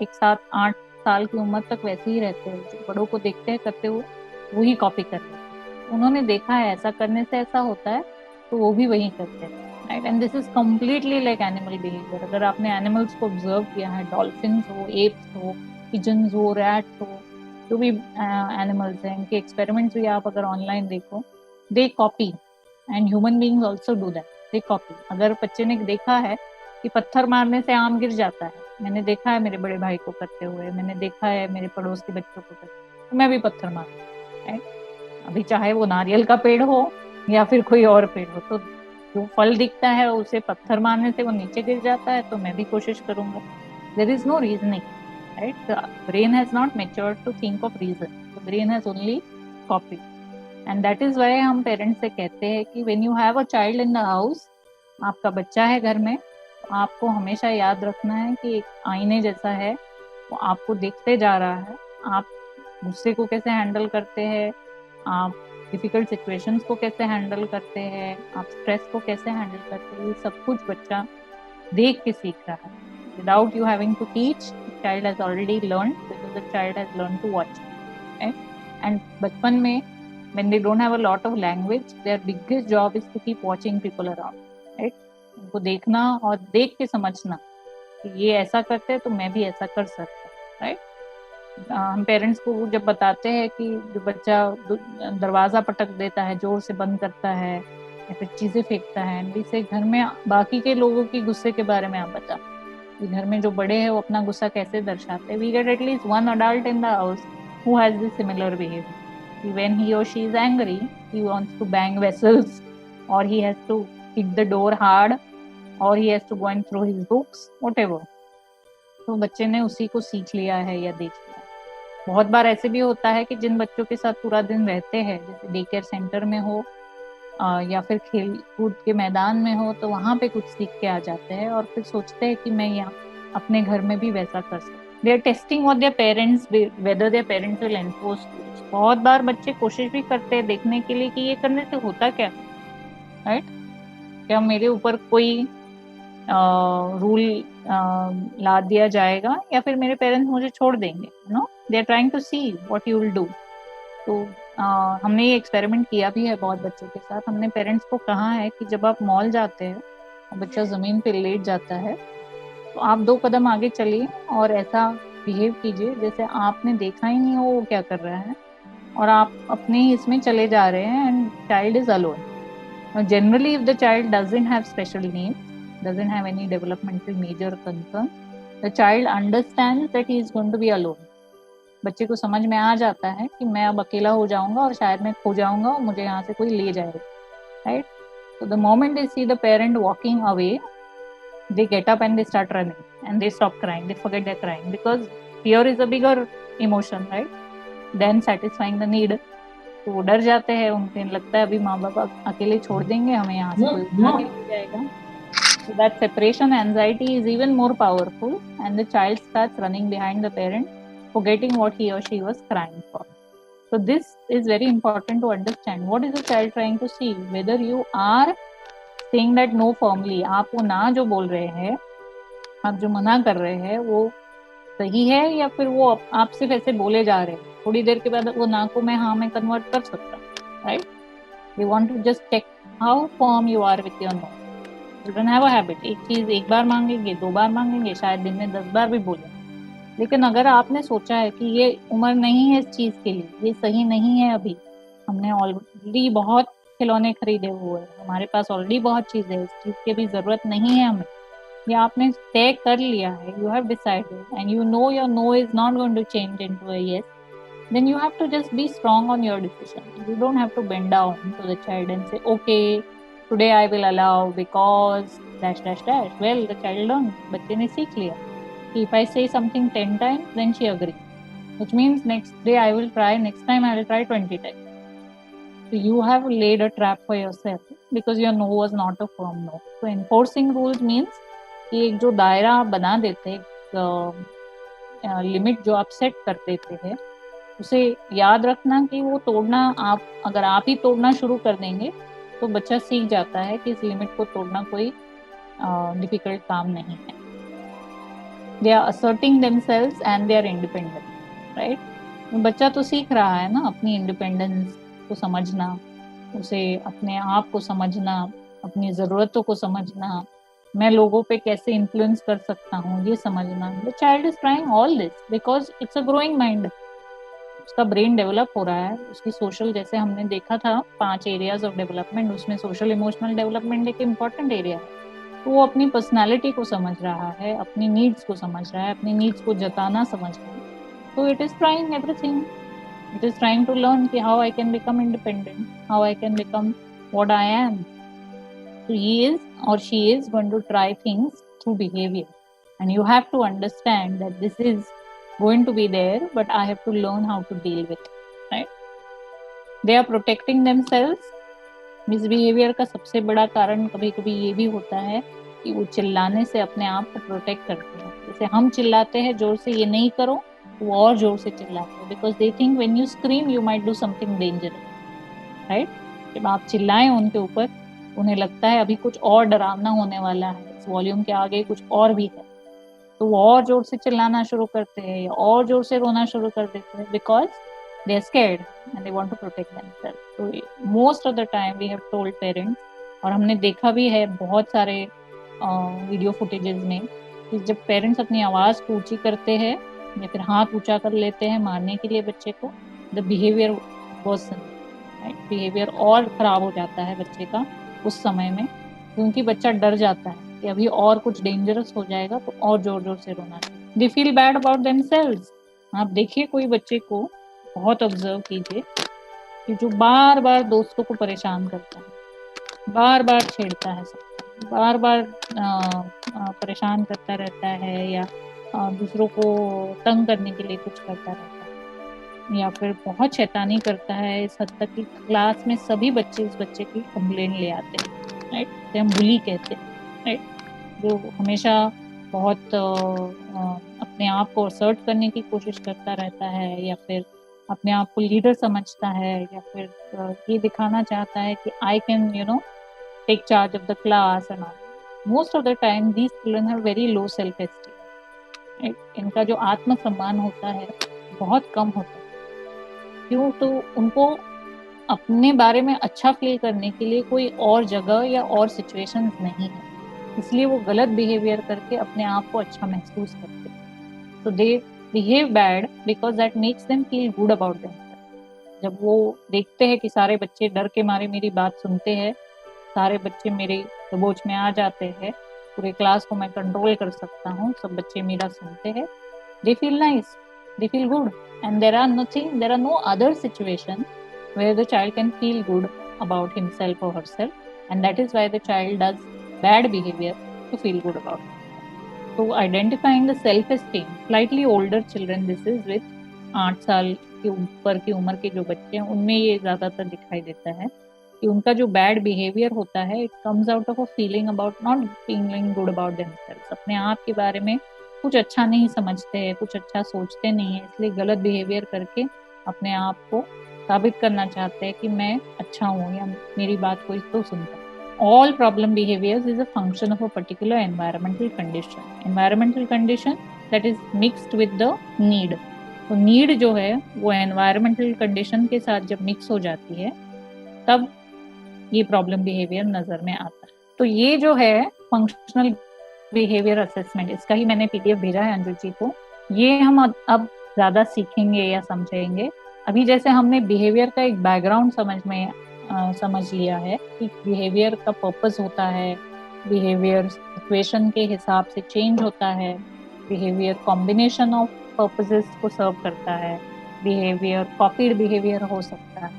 1-8 साल की उम्र तक वैसे ही रहते हैं, जो बड़ों को देखते हैं करते हुए वही कॉपी करते हैं। उन्होंने देखा है ऐसा करने से ऐसा होता है तो वो भी वही करते हैं, right. And this is completely like animal behaviour. अगर आपने एनिमल्स को ऑब्जर्व किया है, डॉल्फिन्स हो, एप्स हो, पिजन्स हो, रैट्स हो, जो भी एनिमल्स हैं, इनके एक्सपेरिमेंट्स भी आप अगर ऑनलाइन देखो, they copy and human beings also do that, they copy. अगर बच्चे ने देखा है कि पत्थर मारने से आम गिर जाता है, मैंने देखा है मेरे बड़े भाई को करते हुए, मैंने देखा है मेरे पड़ोस के बच्चों को करते, तो मैं भी पत्थर मारूं, राइट। अभी चाहे वो नारियल का पेड़ हो या फिर कोई और पेड़ हो, तो जो फल दिखता है उसे पत्थर मारने से वो नीचे गिर जाता है, तो मैं भी कोशिश करूंगा। There is no reasoning, right. Brain has not matured to think of reason, the brain has only copy. And that is why हम पेरेंट्स से कहते हैं कि when you have a child in the house, आपका बच्चा है घर में, तो आपको हमेशा याद रखना है कि एक आईने जैसा है, वो आपको देखते जा रहा है। आप गुस्से को कैसे हैंडल करते हैं, आप डिफिकल्ट सिचुएशंस को कैसे हैंडल करते हैं, आप स्ट्रेस को कैसे हैंडल करते हैं, ये सब कुछ बच्चा देख के सीख रहा है। Without you having to teach, child has already learn, because the child has learn to watch, right. And बचपन में when they don't have a lot of language, their biggest job is to keep watching people around, right? उनको देखना और देख के समझना कि ये ऐसा करते हैं तो मैं भी ऐसा कर सकता हूँ, राइट। हम पेरेंट्स को जब बताते हैं कि जो बच्चा दरवाजा पटक देता है, जोर से बंद करता है या फिर चीजें फेंकता है, इसे घर में बाकी के लोगों की गुस्से के बारे में आप बता कि घर में जो बड़े हैं वो अपना गुस्सा कैसे दर्शाते हैं। We get at least one adult in the house who has this similar behaviour. When he or she is angry, he wants to bang vessels, or he has to hit the door hard, or he has to go and throw his books, whatever. तो बच्चे ने उसी को सीख लिया है या देख लिया। बहुत बार ऐसे भी होता है कि जिन बच्चों के साथ पूरा दिन रहते हैं, जैसे डे केयर सेंटर में हो या फिर खेल कूद के मैदान में हो, तो वहां पे कुछ सीख के आ जाते हैं और फिर सोचते हैं कि मैं यहाँ अपने घर में भी वैसा कर सकता। They are testing what their parents, whether their parents will enforce. बहुत बार बच्चे कोशिश भी करते हैं देखने के लिए कि ये करने से होता क्या, राइट। क्या मेरे ऊपर कोई रूल ला दिया जाएगा या फिर मेरे पेरेंट्स मुझे छोड़ देंगे, no, they are trying to see what you will do. तो हमने ये एक्सपेरिमेंट किया भी है बहुत बच्चों के साथ। हमने पेरेंट्स को कहा है कि जब आप मॉल जाते हैं और बच्चा जमीन पे लेट जाता है, तो आप 2 कदम आगे चलिए और ऐसा बिहेव कीजिए जैसे आपने देखा ही नहीं हो वो क्या कर रहा है, और आप अपने ही इसमें चले जा रहे हैं, and child is alone. Generally if the child doesn't have special needs, doesn't have any developmental major concern, the child understands that he is going to be alone. बच्चे को समझ में आ जाता है कि मैं अब अकेला हो जाऊंगा और शायद मैं खो जाऊंगा और मुझे यहाँ से कोई ले जाएगा, right. So the moment they see the parent walking away, they get up and they start running and they stop crying, they forget they're crying because fear is a bigger emotion, right, than satisfying the need. तो वो डर जाते हैं, उनको लगता है अभी माँ बाप अकेले छोड़ देंगे, हमें यहाँ से कोई उठा के ले जाएगा। So that separation anxiety is even more powerful, and the child starts running behind the parent, forgetting what he or she was crying for. So this is very important to understand. What is the child trying to see? Whether you are saying that no firmly, आप वो ना जो बोल रहे हैं, आप जो मना कर रहे हैं वो सही है, या फिर वो आप सिर्फ ऐसे बोले जा रहे हैं, थोड़ी देर के बाद वो ना को मैं हाँ में कन्वर्ट कर सकता, right. We want to just check how firm you are with your no. Children have a habit, एक चीज एक बार मांगेंगे, 2 बार मांगेंगे, शायद दिन में 10 बार भी बोले। लेकिन अगर आपने सोचा है कि ये उम्र नहीं है इस चीज के लिए, ये सही नहीं है, अभी हमने ऑलरेडी बहुत खिलौने खरीदे हुए हैं, हमारे पास ऑलरेडी बहुत चीजें है, इस चीज की भी जरूरत नहीं है हमें, ये आपने तय कर लिया है, you have decided and you know your no is not going to change into a yes, then you have to just be strong on your decision. You don't have to bend down to the child and say, okay, today I will allow because dash dash dash. Well, the child learned, बच्चे ने सीख लिया कि if I say something 10 times, then she agrees, which means next day I will try, next time I will try 20 times. So you have laid a trap for yourself because your no was not a firm no. So enforcing rules means कि एक जो दायरा आप बना देते हैं, limit जो आप सेट कर देते हैं, उसे याद रखना कि वो तोड़ना, आप अगर आप ही तोड़ना शुरू कर देंगे तो बच्चा सीख जाता है कि इस लिमिट को तोड़ना कोई डिफिकल्ट काम नहीं है। They are asserting themselves and they are independent, right. बच्चा तो सीख रहा है ना अपनी इंडिपेंडेंस को समझना, उसे अपने आप को समझना, अपनी ज़रूरतों को समझना, मैं लोगों पे कैसे इन्फ्लुएंस कर सकता हूँ ये समझना। The child is trying all this because it's a growing mind, उसका ब्रेन डेवलप हो रहा है, उसकी सोशल, जैसे हमने देखा था 5 एरियाज ऑफ डेवलपमेंट, उसमें सोशल इमोशनल डेवलपमेंट एक इम्पॉर्टेंट एरिया है। तो वो अपनी पर्सनालिटी को समझ रहा है, अपनी नीड्स को समझ रहा है, अपनी नीड्स को जताना समझ रहा है। तो it is trying everything, it is trying to learn कि how I can become independent, how I can become what I am. So he is or she is going to try things through behavior, and you have to understand that this is going to be there, but I have to learn how to deal with it, right? They are protecting themselves. Misbehaviour का सबसे बड़ा कारण कभी कभी ये भी होता है कि वो चिल्लाने से अपने आप को प्रोटेक्ट करते हैं। जैसे हम चिल्लाते हैं जोर से, ये नहीं करो, वो और जोर से चिल्लाते हैं, because they think when you scream you might do something dangerous, right. जब आप चिल्लाएं उनके ऊपर, उन्हें लगता है अभी कुछ और डरावना होने वाला है, इस वॉल्यूम के आगे कुछ और भी है, तो वो और जोर से चिल्लाना शुरू करते हैं या और जोर से रोना शुरू कर देते हैं, because they are scared and they want to protect themselves. तो most of the time we have told parents, और हमने देखा भी है बहुत सारे वीडियो फुटेजेस में कि जब पेरेंट्स अपनी आवाज को ऊंची करते हैं या फिर हाथ ऊंचा कर लेते हैं मारने के लिए बच्चे को, द बिहेवियर वर्सन, बिहेवियर और खराब हो जाता है बच्चे का उस समय में, क्योंकि बच्चा डर जाता है कि अभी और कुछ डेंजरस हो जाएगा तो और जोर जोर से रोना। They feel bad about themselves. आप देखिए कोई बच्चे को, बहुत ऑब्जर्व कीजिए कि जो बार बार दोस्तों को परेशान करता है, बार बार छेड़ता है सबको, बार बार परेशान करता रहता है, या दूसरों को तंग करने के लिए कुछ करता रहता है, या फिर बहुत शैतानी करता है इस हद तक कि क्लास में सभी बच्चे इस बच्चे की कंप्लेन ले आते हैं, राइट, तो हम बुली कहते हैं, राइट, जो हमेशा बहुत अपने आप को असर्ट करने की कोशिश करता रहता है, या फिर अपने आप को लीडर समझता है, या फिर ये दिखाना चाहता है कि I can take charge of the class and all. Most of the time these children have very low self esteem. इनका जो आत्मसम्मान होता है बहुत कम होता है। क्यों? तो उनको अपने बारे में अच्छा फील करने के लिए कोई और जगह या और सिचुएशंस नहीं है, इसलिए वो गलत बिहेवियर करके अपने आप को अच्छा महसूस करते हैं। तो they behave bad because that makes them feel good about themself. जब वो देखते हैं कि सारे बच्चे डर के मारे मेरी बात सुनते हैं, सारे बच्चे मेरे दबोच में आ जाते हैं, पूरे क्लास को मैं कंट्रोल कर सकता हूँ, सब बच्चे मेरा सुनते हैं, they feel nice, they feel good, and there are no other situation where the child can feel good about himself or herself, and that is why the child does bad behavior to feel good about it. So identifying the self esteem, slightly older children, this is with 8 साल के ऊपर की उम्र के जो बच्चे हैं उनमें ये ज्यादातर दिखाई देता है कि उनका जो बैड बिहेवियर होता है it comes out of a feeling about not feeling good about themselves. अपने आप के बारे में कुछ अच्छा नहीं समझते हैं, कुछ अच्छा सोचते नहीं है, इसलिए गलत बिहेवियर करके अपने आप को साबित करना चाहते हैं कि मैं अच्छा हूँ या मेरी बात कोई तो सुनता है। All problem behaviors is a function of a particular environmental condition. Environmental condition that is mixed with the need. तो नीड जो है वो एनवायरमेंटल कंडीशन के साथ जब मिक्स हो जाती है तब ये प्रॉब्लम बिहेवियर नजर में आता है। तो ये जो है फंक्शनल बिहेवियर असेसमेंट, इसका ही मैंने पीडीएफ भेजा है अंजू जी को। ये हम अब ज्यादा सीखेंगे या समझेंगे। अभी जैसे हमने बिहेवियर का एक बैकग्राउंड समझ लिया है कि बिहेवियर का पर्पस होता है, बिहेवियर सिचुएशन के हिसाब से चेंज होता है, बिहेवियर कॉम्बिनेशन ऑफ पर्पसेस को सर्व करता है, बिहेवियर कॉपीड बिहेवियर हो सकता है,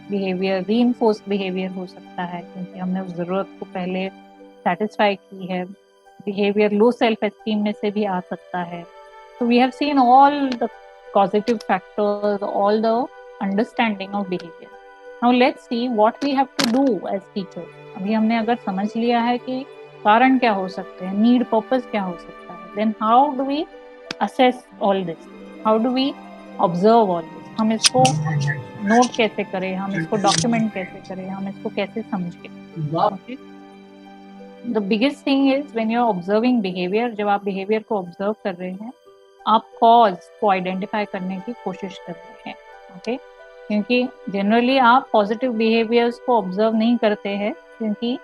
बिहेवियर रीइंफोर्स्ड बिहेवियर हो सकता है क्योंकि हमने उस जरूरत को पहले सेटिस्फाई की है, बिहेवियर लो सेल्फ एस्टीम में से भी आ सकता है। So we have seen all the causative factors, all the understanding of behavior. Now let's see what we have to do as teachers. अभी हमने अगर समझ लिया है कि कारण क्या हो सकते हैं, नीड पर्पस क्या हो सकता है, then how do we assess all this? How do we observe all this? हम इसको नोट कैसे करें, हम इसको डॉक्यूमेंट कैसे करें, हम इसको कैसे समझें? Okay? The biggest thing is when you are observing behavior, जब आप behavior को observe कर रहे हैं आप कॉज को आइडेंटिफाई करने की कोशिश कर रहे हैं, ओके? क्योंकि जनरली आप पॉजिटिव बिहेवियर्स को ऑब्जर्व नहीं करते हैं क्योंकि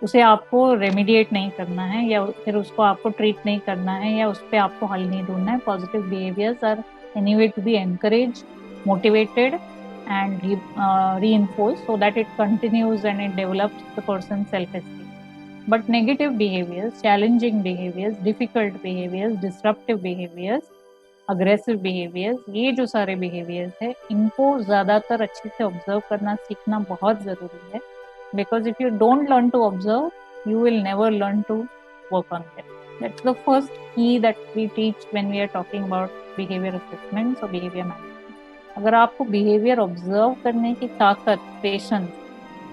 उसे आपको रेमिडिएट नहीं करना है या फिर उसको आपको ट्रीट नहीं करना है या उस पर आपको हल नहीं ढूंढना है। Positive behaviours are anyway to be encourage, motivated and reinforced so that it continues and it develops the person self esteem. But negative behaviors, challenging behaviors, difficult behaviors, disruptive behaviors, aggressive behaviors, ये जो सारे behaviors है इनको ज़्यादातर अच्छे से observe करना सीखना बहुत ज़रूरी है। Because if you don't learn to observe, you will never learn to work on them. That's the first key that we teach when we are talking about behavior assessments or behavior management. अगर आपको behavior observe करने की ताकत, patience,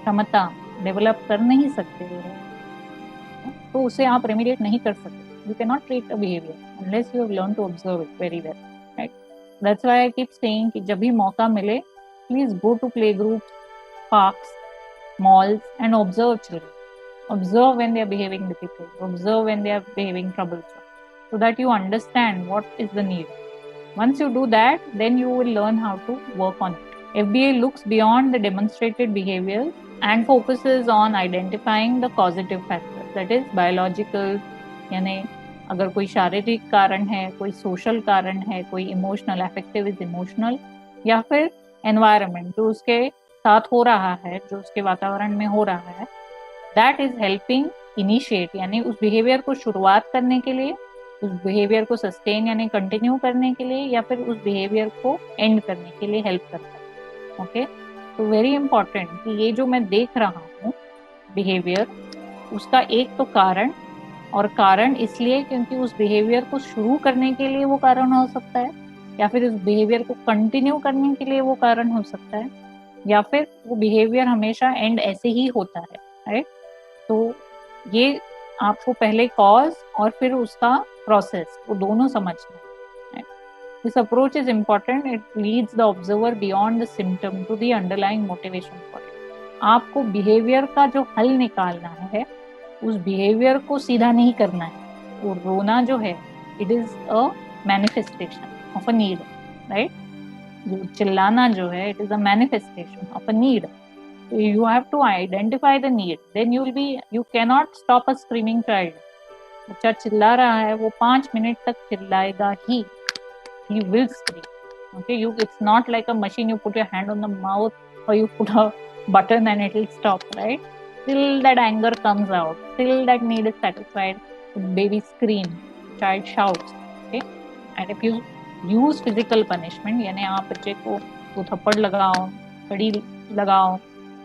क्षमता develop कर नहीं सकते हैं तो उसे आप रेमिडिएट नहीं कर सकते। You cannot treat a behavior unless you have learned to observe it very well, right? That's why I keep saying कि जब भी मौका मिले please go to playgroups, parks, malls and observe children. Observe when they are behaving difficult, observe when they are behaving troublesome, so that you understand what is the need. Once you do that, then you will learn how to work on it. FBA looks beyond the demonstrated behaviors and focuses on identifying the causative factors, that is biological, यानी अगर कोई शारीरिक कारण है, कोई social कारण है, कोई इमोशनल, अफेक्टिव इज इमोशनल, या फिर एनवायरनमेंट जो उसके साथ हो रहा है, जो उसके वातावरण में हो रहा है, दैट इज हेल्पिंग इनिशिएट, यानी उस बिहेवियर को शुरुआत करने के लिए, उस बिहेवियर को सस्टेन यानी कंटिन्यू करने के लिए, या फिर उस बिहेवियर को एंड करने के लिए हेल्प करता है। ओके, तो वेरी इंपॉर्टेंट कि ये जो मैं देख रहा हूँ बिहेवियर, उसका एक तो कारण, और कारण इसलिए क्योंकि उस बिहेवियर को शुरू करने के लिए वो कारण हो सकता है, या फिर उस बिहेवियर को कंटिन्यू करने के लिए वो कारण हो सकता है, या फिर वो बिहेवियर हमेशा एंड ऐसे ही होता है, राइट। तो ये आपको पहले कॉज और फिर उसका प्रोसेस, वो दोनों समझना है। This approach is important, it leads the observer beyond the symptom to the underlying motivation for it. आपको बिहेवियर का जो हल निकालना है, उस बिहेवियर को सीधा नहीं करना है। वो रोना जो है, it is a manifestation of a need, right. जो चिल्लाना जो है, it is a manifestation of a need. You have to identify the need, then you cannot stop a screaming child. बच्चा चिल्ला रहा है, वो 5 मिनट तक चिल्लाएगा ही, he will scream. Okay, it's not like a machine, you put your hand on the mouth or you put a button and it will stop, right? Till that anger comes out, till that need is satisfied, the baby screams, child shouts. Okay, and if you use physical punishment, यानी आप बच्चे को तो थप्पड़ लगाओ, कड़ी लगाओ,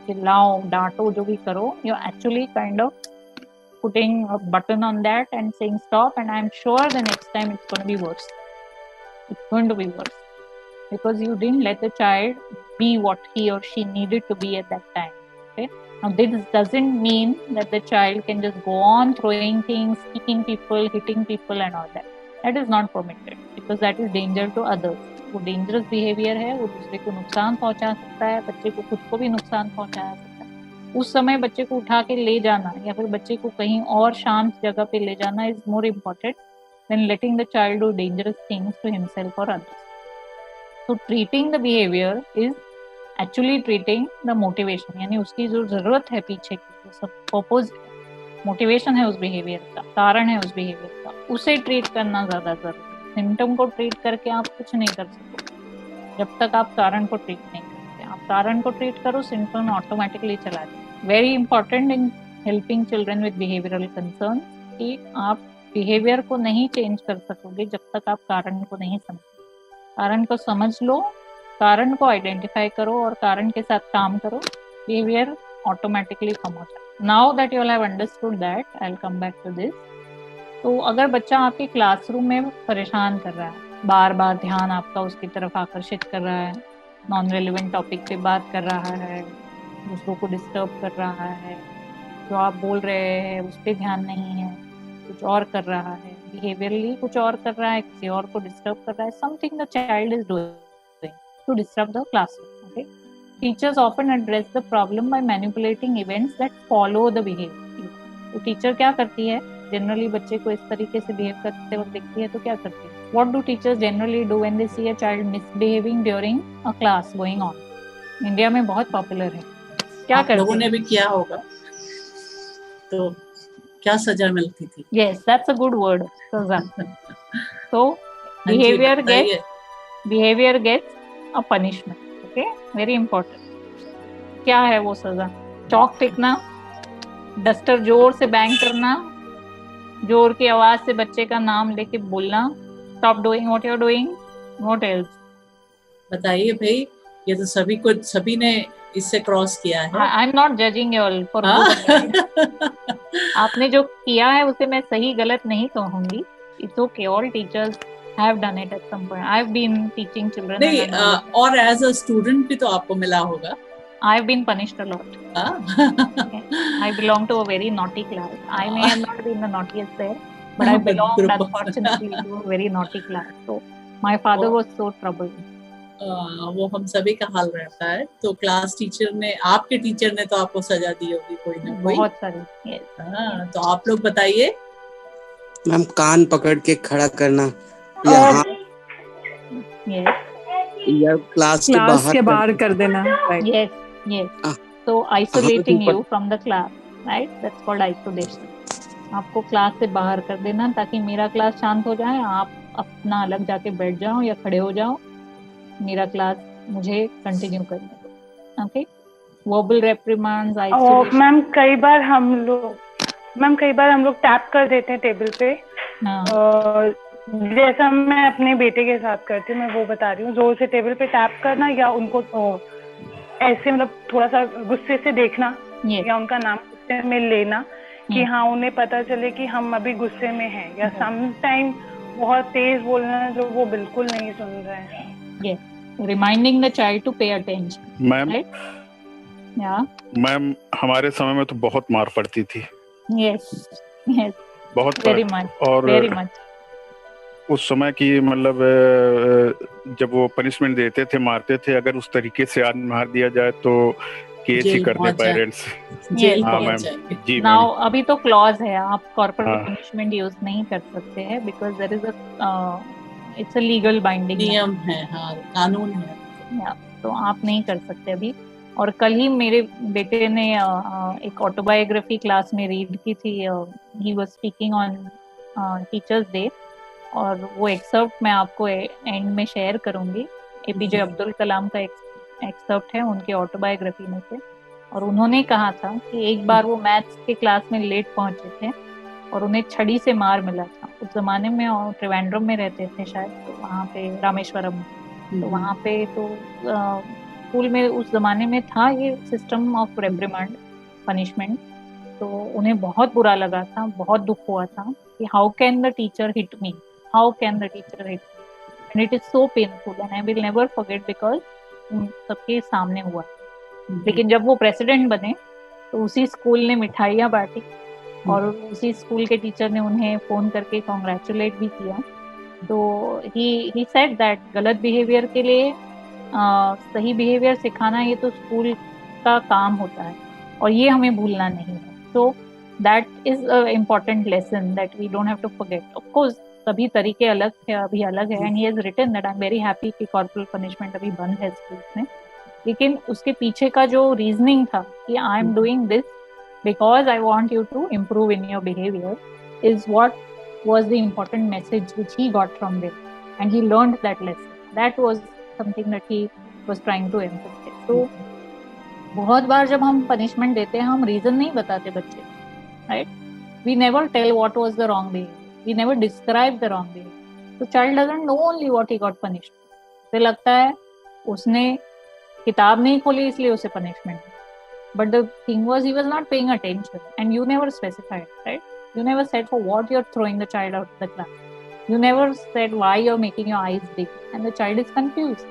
चिल्लाओ, डांटो, जो भी करो, you actually kind of putting a button on that and saying stop, and I am sure the next time it's going to be worse, it's going to be worse, because you didn't let the child be what he or she needed to be at that time. Okay, now this doesn't mean that the child can just go on throwing things, kicking people, hitting people and all that. That is not permitted, because that is danger to others. वो dangerous behaviour है, वो दूसरे को नुकसान पहुंचा सकता है, बच्चे को खुद को भी नुकसान पहुंचा सकता है। उस समय बच्चे को उठा के ले जाना या फिर बच्चे को कहीं और शांत जगह पे ले जाना is more important than letting the child do dangerous things to himself और अदर्स। So treating the behavior is actually treating the motivation, यानी उसकी जो जरूरत है पीछे की, जो सब पर्पस मोटिवेशन है उस बिहेवियर का, कारण है उस बिहेवियर का, उसे ट्रीट करना ज्यादा जरूरी है। सिम्टम को ट्रीट करके आप कुछ नहीं कर सकते जब तक आप कारण को ट्रीट नहीं करते। आप कारण को ट्रीट करो, सिम्टम ऑटोमेटिकली चला जाए। Very important in helping children with behavioural concern कि आप बिहेवियर को नहीं चेंज कर सकोगे जब तक आप कारण को नहीं समझ। कारण को समझ लो, कारण को आइडेंटिफाई करो और कारण के साथ काम करो, बिहेवियर ऑटोमेटिकली कम हो जाए। Now that you all have understood that, I will come back to this. तो अगर बच्चा आपके क्लासरूम में परेशान कर रहा है, बार बार ध्यान आपका उसकी तरफ आकर्षित कर रहा है, नॉन रेलिवेंट टॉपिक पे बात कर रहा है, दूसरों को डिस्टर्ब कर रहा है, जो आप बोल रहे हैं उस पर ध्यान नहीं है, कुछ और कर रहा है, बिहेवियरली कुछ और कर रहा है, किसी और को डिस्टर्ब कर रहा है, something the child is doing to disturb the classroom. Okay, teachers often address the problem by manipulating events that follow the behaviour. तो टीचर क्या करती है, जनरली बच्चे को इस तरीके से बिहेव करते वक्त देखती है तो क्या करती है? What do teachers generally do when they see a child misbehaving during a class going on? India में बहुत पॉपुलर है, क्या करते हैं? लोगों ने भी किया होगा, तो क्या सजा मिलती थी? Yes, that's a good word, सजा। So behavior gets a punishment. Okay, very important. क्या है वो सजा? चौक फेंकना, डस्टर जोर से बैंग करना, जोर की आवाज से बच्चे का नाम लेके बोलना, stop doing what you're doing, what else? बताइए भाई, ये तो सभी ने इससे क्रॉस किया है। I'm not judging you all for good or bad. आपने जो किया है उसे मैं सही गलत नहीं कहूंगी। It's okay, all teachers have done it at some point. I've been teaching children. नहीं, और as a student भी तो आपको मिला होगा। I've been punished a lot. I belong to a very naughty class. I may have not been the naughtiest there, but I belonged unfortunately to a very naughty class. So my father was so troubled. वो हम सभी का हाल रहता है। तो class teacher ने, आपके teacher ने तो आपको सजा दी होगी कोई ना कोई? बहुत सारी। Yes. तो आप लोग बताइए। मैम, कान पकड़ के खड़ा करना या या क्लास के बाहर कर देना। Yes. So isolating you from the class, right? That's called isolation. आपको क्लास से बाहर कर देना ताकि मेरा क्लास शांत हो जाए, आप अपना अलग जाके बैठ जाओ या खड़े हो जाओ, मेरा क्लास मुझे कंटिन्यू करने दो। Okay, verbal reprimands, isolation. Ma'am कई बार हम लोग टैप कर देते हैं टेबल पे। हाँ, जैसा मैं अपने बेटे के साथ करती हूँ, मैं वो बता रही हूँ, जोर से टेबल पे टैप करना या उनको ऐसे मतलब थोड़ा सा गुस्से से देखना yes, या उनका नाम गुस्से में लेना कि yes, हाँ उन्हें पता चले कि हम अभी गुस्से में हैं, या सम टाइम बहुत तेज बोलना जो वो बिल्कुल नहीं सुन रहे हैं। yes. Reminding the child to pay attention. Ma'am Right? Yeah. Ma'am हमारे समय में तो बहुत मार पड़ती थी। Yes. Yes. बहुत Very much. और Very much. उस समय की मतलब जब वो पनिशमेंट देते थे, मारते थे, अगर उस तरीके से आज मार दिया जाए तो केस ही जेल कर दे पहुंच जाए। पेरेंट्स। जेल हाँ पहुंच मैम, जाएंगे। जी Now मैम। अभी तो क्लॉज है, आप कॉर्पोरल हाँ। पनिशमेंट यूज नहीं कर सकते हैं because there is a it's a legal binding नियम है, हाँ कानून है। तो आप नहीं कर सकते अभी। और कल ही मेरे बेटे ने एक ऑटोबायोग्राफी क्लास में रीड की थी, he was speaking on teachers day, और वो एक्सर्प्ट मैं आपको एंड में शेयर करूंगी। एपीजे अब्दुल कलाम का एक्सर्प्ट है उनके ऑटोबायोग्राफी में से। और उन्होंने कहा था कि एक बार वो मैथ्स के क्लास में लेट पहुंचे थे और उन्हें छड़ी से मार मिला था। उस जमाने में और त्रिवेंद्रम में रहते थे शायद, तो वहाँ पे रामेश्वरम में, तो वहाँ पे तो स्कूल में उस जमाने में था ये सिस्टम ऑफ रेप्रिमांड पनिशमेंट। तो उन्हें बहुत बुरा लगा था, बहुत दुख हुआ था कि how can the teacher hit me, how can the teacher hit me, and it is so painful and I will never forget because सबके सामने हुआ। लेकिन जब वो प्रेसिडेंट बने तो उसी स्कूल ने मिठाइयाँ बांटी और उसी स्कूल के टीचर ने उन्हें फोन करके कॉन्ग्रेचुलेट भी किया। तो ही सेड दैट गलत बिहेवियर के लिए सही बिहेवियर सिखाना ये तो स्कूल का काम होता है और ये हमें भूलना नहीं है। So that is a important lesson that we don't have to forget. Of course सभी तरीके अलग थे, अभी अलग है, and he has written that I am very happy कि कॉर्पोरल पनिशमेंट अभी बंद है स्कूल में। लेकिन उसके पीछे का जो रीजनिंग था कि I am doing this because I want you to improve in your behavior is what was the important message which he got from them, and he learned that lesson. That was something that he was trying to emphasize. So बहुत बार जब हम punishment देते हैं हम reason नहीं बताते बच्चे, right? We never tell what was the wrong behavior. We never describe the wrong behavior. So child doesn't know only what he got punished. उसे लगता है उसने किताब नहीं खोली इसलिए उसे punishment। But the thing was, he was not paying attention, and you never specified, right? You never said for what you're throwing the child out of the class. You never said why you're making your eyes big, and the child is confused.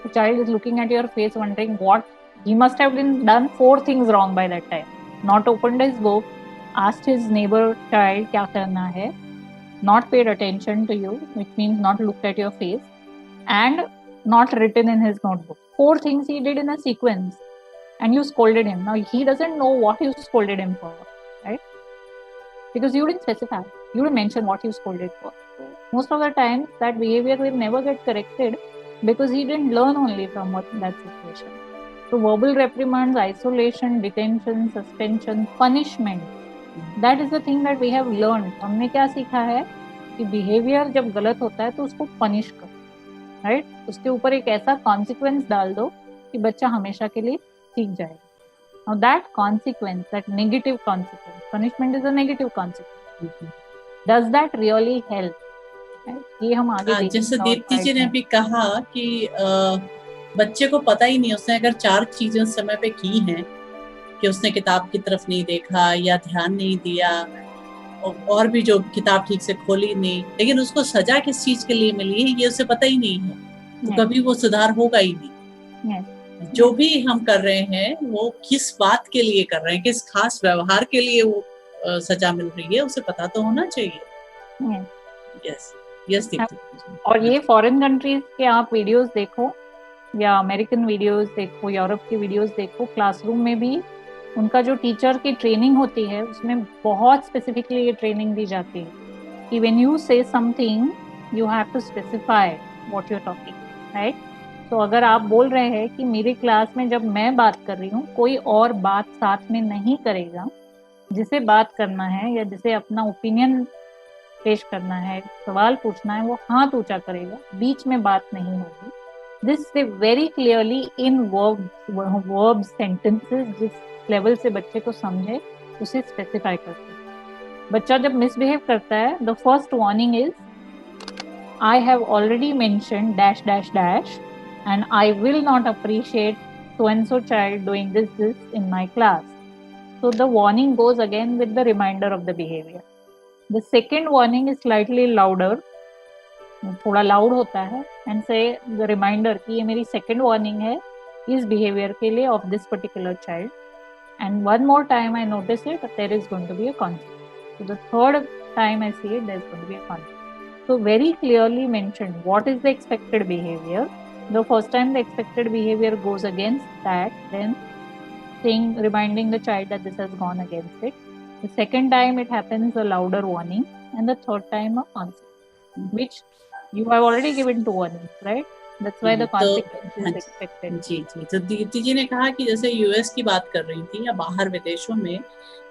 The child is looking at your face, wondering what he must have done 4 things wrong by that time. Not opened his book, asked his neighbor child क्या करना है, not paid attention to you, which means not looked at your face, and not written in his notebook. 4 things he did in a sequence. And you scolded him. Now he doesn't know what you scolded him for, right? Because you didn't specify, you didn't mention what you scolded for. So most of the time that behavior will never get corrected because he didn't learn only from that situation. So verbal reprimands, isolation, detention, suspension, punishment, that is the thing that we have learned. हमने क्या सीखा है कि behavior जब गलत होता है तो उसको punish करो, right? उसके ऊपर एक ऐसा consequence डाल दो कि बच्चा हमेशा के लिए सीख जाएगा। Now that consequence, that negative consequence, punishment is a negative consequence. Does that really help? ये हम आगे देखेंगे। जैसे दीप्ति जी ने भी कहा कि बच्चे को पता ही नहीं, उसने अगर 4 चीजें समय पे की हैं कि उसने किताब की तरफ नहीं देखा या ध्यान नहीं दिया और भी जो किताब ठीक से खोली नहीं, लेकिन उसको सजा किस चीज के लिए मिली है ये उसे पता ही नहीं है, तो कभी वो सुधार होगा ही नहीं। जो भी हम कर रहे हैं वो किस बात के लिए कर रहे हैं, किस खास व्यवहार के लिए वो सजा मिल रही है, उसे पता तो होना चाहिए। यस दीप्ति। और ये फॉरेन कंट्रीज के आप वीडियोस देखो या अमेरिकन वीडियोस देखो, यूरोप की वीडियोस देखो, क्लासरूम में भी उनका जो टीचर की ट्रेनिंग होती है उसमें बहुत स्पेसिफिकली ये ट्रेनिंग दी जाती है कि when you say something you have to specify what you are talking, right? तो अगर आप बोल रहे हैं कि मेरी क्लास में जब मैं बात कर रही हूँ कोई और बात साथ में नहीं करेगा, जिसे बात करना है या जिसे अपना ओपिनियन पेश करना है, सवाल पूछना है, वो हाथ ऊंचा करेगा, बीच में बात नहीं होगी। दिस से very clearly in verb sentences जिस लेवल से बच्चे को समझे उसे स्पेसिफाई करते हैं। बच्चा जब मिसबिहेव करता है, the first warning is I have already mentioned dash dash dash and I will not appreciate so and so child doing this in my class. So the warning goes again with the reminder of the behavior. The second warning is slightly louder, थोड़ा loud होता है, and say the reminder कि ये मेरी second warning है इस behavior के लिए of this particular child, and one more time I notice it, there is going to be a consequence. So the third time I see it, there is going to be a consequence. So very clearly mentioned what is the expected behavior. The first time the expected behavior goes against that, then reminding the child that this has gone against it. The second time it happens a louder warning, and the third time a consequence, which you have already given 2 warnings, right? That's why the consequence is expected. जी जी, तो दीप्ति जी ने कहा कि जैसे US की बात कर रही थी या बाहर विदेशों में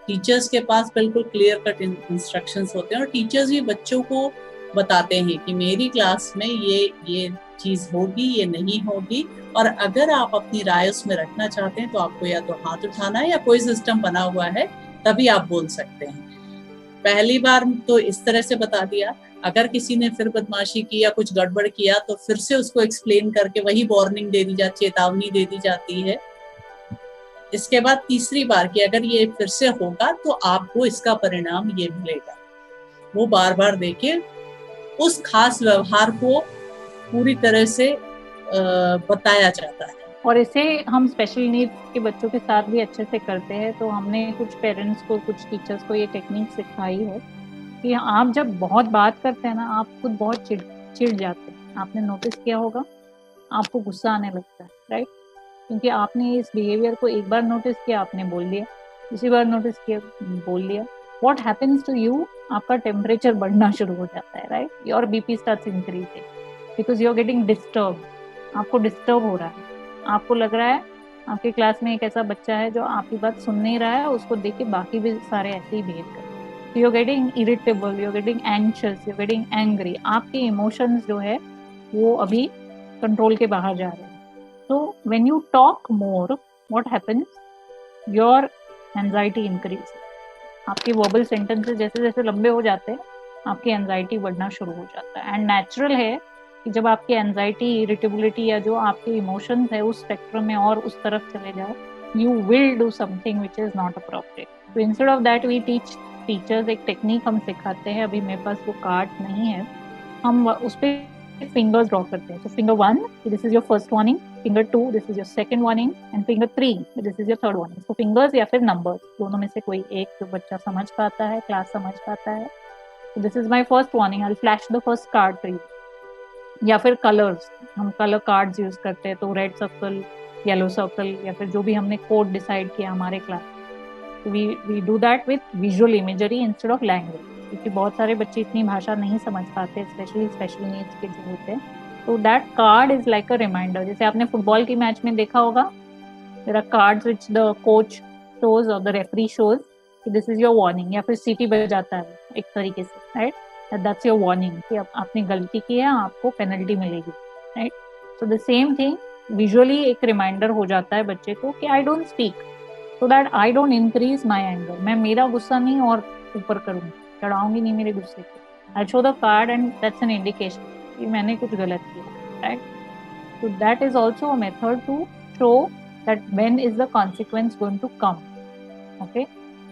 टीचर्स के पास बिल्कुल क्लियर कट इंस्ट्रक्शंस होते हैं और टीचर्स भी बच्चों को बताते हैं कि मेरी क्लास में ये चीज होगी, ये नहीं होगी, और अगर आप अपनी राय उसमें रखना चाहते हैं तो आपको या तो हाथ उठाना है या कोई सिस्टम बना हुआ है तभी आप बोल सकते हैं। पहली बार तो इस तरह से बता दिया, अगर किसी ने फिर बदमाशी की या कुछ गड़बड़ किया तो फिर से उसको एक्सप्लेन करके वही वार्निंग दे दी जाती, चेतावनी दे दी जाती है। इसके बाद तीसरी बार कि अगर ये फिर से होगा तो आपको इसका परिणाम ये मिलेगा। वो बार बार देके उस खास व्यवहार को पूरी तरह से बताया जाता है। और इसे हम स्पेशल नीड्स के बच्चों के साथ भी अच्छे से करते हैं। तो हमने कुछ पेरेंट्स को, कुछ टीचर्स को ये टेक्निक सिखाई है कि आप जब बहुत बात करते हैं ना, आप खुद बहुत चिढ़ जाते हैं। आपने नोटिस किया होगा, आपको गुस्सा आने लगता है, राइट? क्योंकि आपने इस बिहेवियर को एक बार नोटिस किया, आपने बोल दिया, दूसरी बार नोटिस किया, बोल दिया। What happens to you? आपका टेम्परेचर बढ़ना शुरू हो जाता है, right? Your BP starts increasing because you are getting disturb. आपको डिस्टर्ब हो रहा है, आपको लग रहा है आपकी क्लास में एक ऐसा बच्चा है जो आपकी बात सुन नहीं रहा है, उसको देख के बाकी भी सारे ऐसे ही बिहेव कर रहे हैं। तो you are getting irritable, you are getting anxious, you are getting angry. आपके इमोशंस जो है वो अभी कंट्रोल के बाहर जा रहे हैं। तो when you talk more, what happens? Your anxiety increase. आपके वर्बल सेंटेंसेस जैसे जैसे लंबे हो जाते हैं, आपकी एंजाइटी बढ़ना शुरू हो जाता है। एंड नेचुरल है कि जब आपकी एंजाइटी, इरिटेबिलिटी या जो आपके इमोशंस है उस स्पेक्ट्रम में और उस तरफ चले जाए, you will do something which is not appropriate. तो instead of that we teach teachers, एक टेक्निक हम सिखाते हैं। अभी मेरे पास वो कार्ड नहीं है, हम उस पर फिंगर्स ड्रॉ करते हैं। तो finger 1, this is your first warning, finger 2, this is your second warning, and finger 3, this is your third warning. तो फिंगर्स या फिर नंबर्स, दोनों में से कोई एक जो बच्चा समझ पाता है, क्लास समझ पाता है। तो this is my first warning, I will flash the first card to you. या फिर कलर्स, हम कलर कार्ड्स यूज करते हैं, तो रेड सर्कल, येलो सर्कल, या फिर जो भी हमने कोड डिसाइड किया हमारे class, we do that with visual imagery instead of language. क्योंकि बहुत सारे बच्चे इतनी भाषा नहीं समझ पाते, स्पेशली स्पेशल नीड्स के जो होते हैं। तो that card is like a reminder. जैसे आपने फुटबॉल की मैच में देखा होगा, there are cards which the coach shows और द रेफरी शोज कि दिस इज योर वार्निंग, या फिर सीटी बजाता है एक तरीके से, राइट? That's your warning कि अब आपने गलती की है, आपको पेनल्टी मिलेगी, right? So the same thing, visually एक रिमाइंडर हो जाता है बच्चे को कि I don't speak so that I don't increase my anger। मैं मेरा गुस्सा नहीं और ऊपर करूँगी, चढ़ाऊंगी नहीं मेरे गुस्से को। I'll show the card and that's an indication कि मैंने कुछ गलत किया, right? So that is also a method to show that when is the consequence going to come, okay?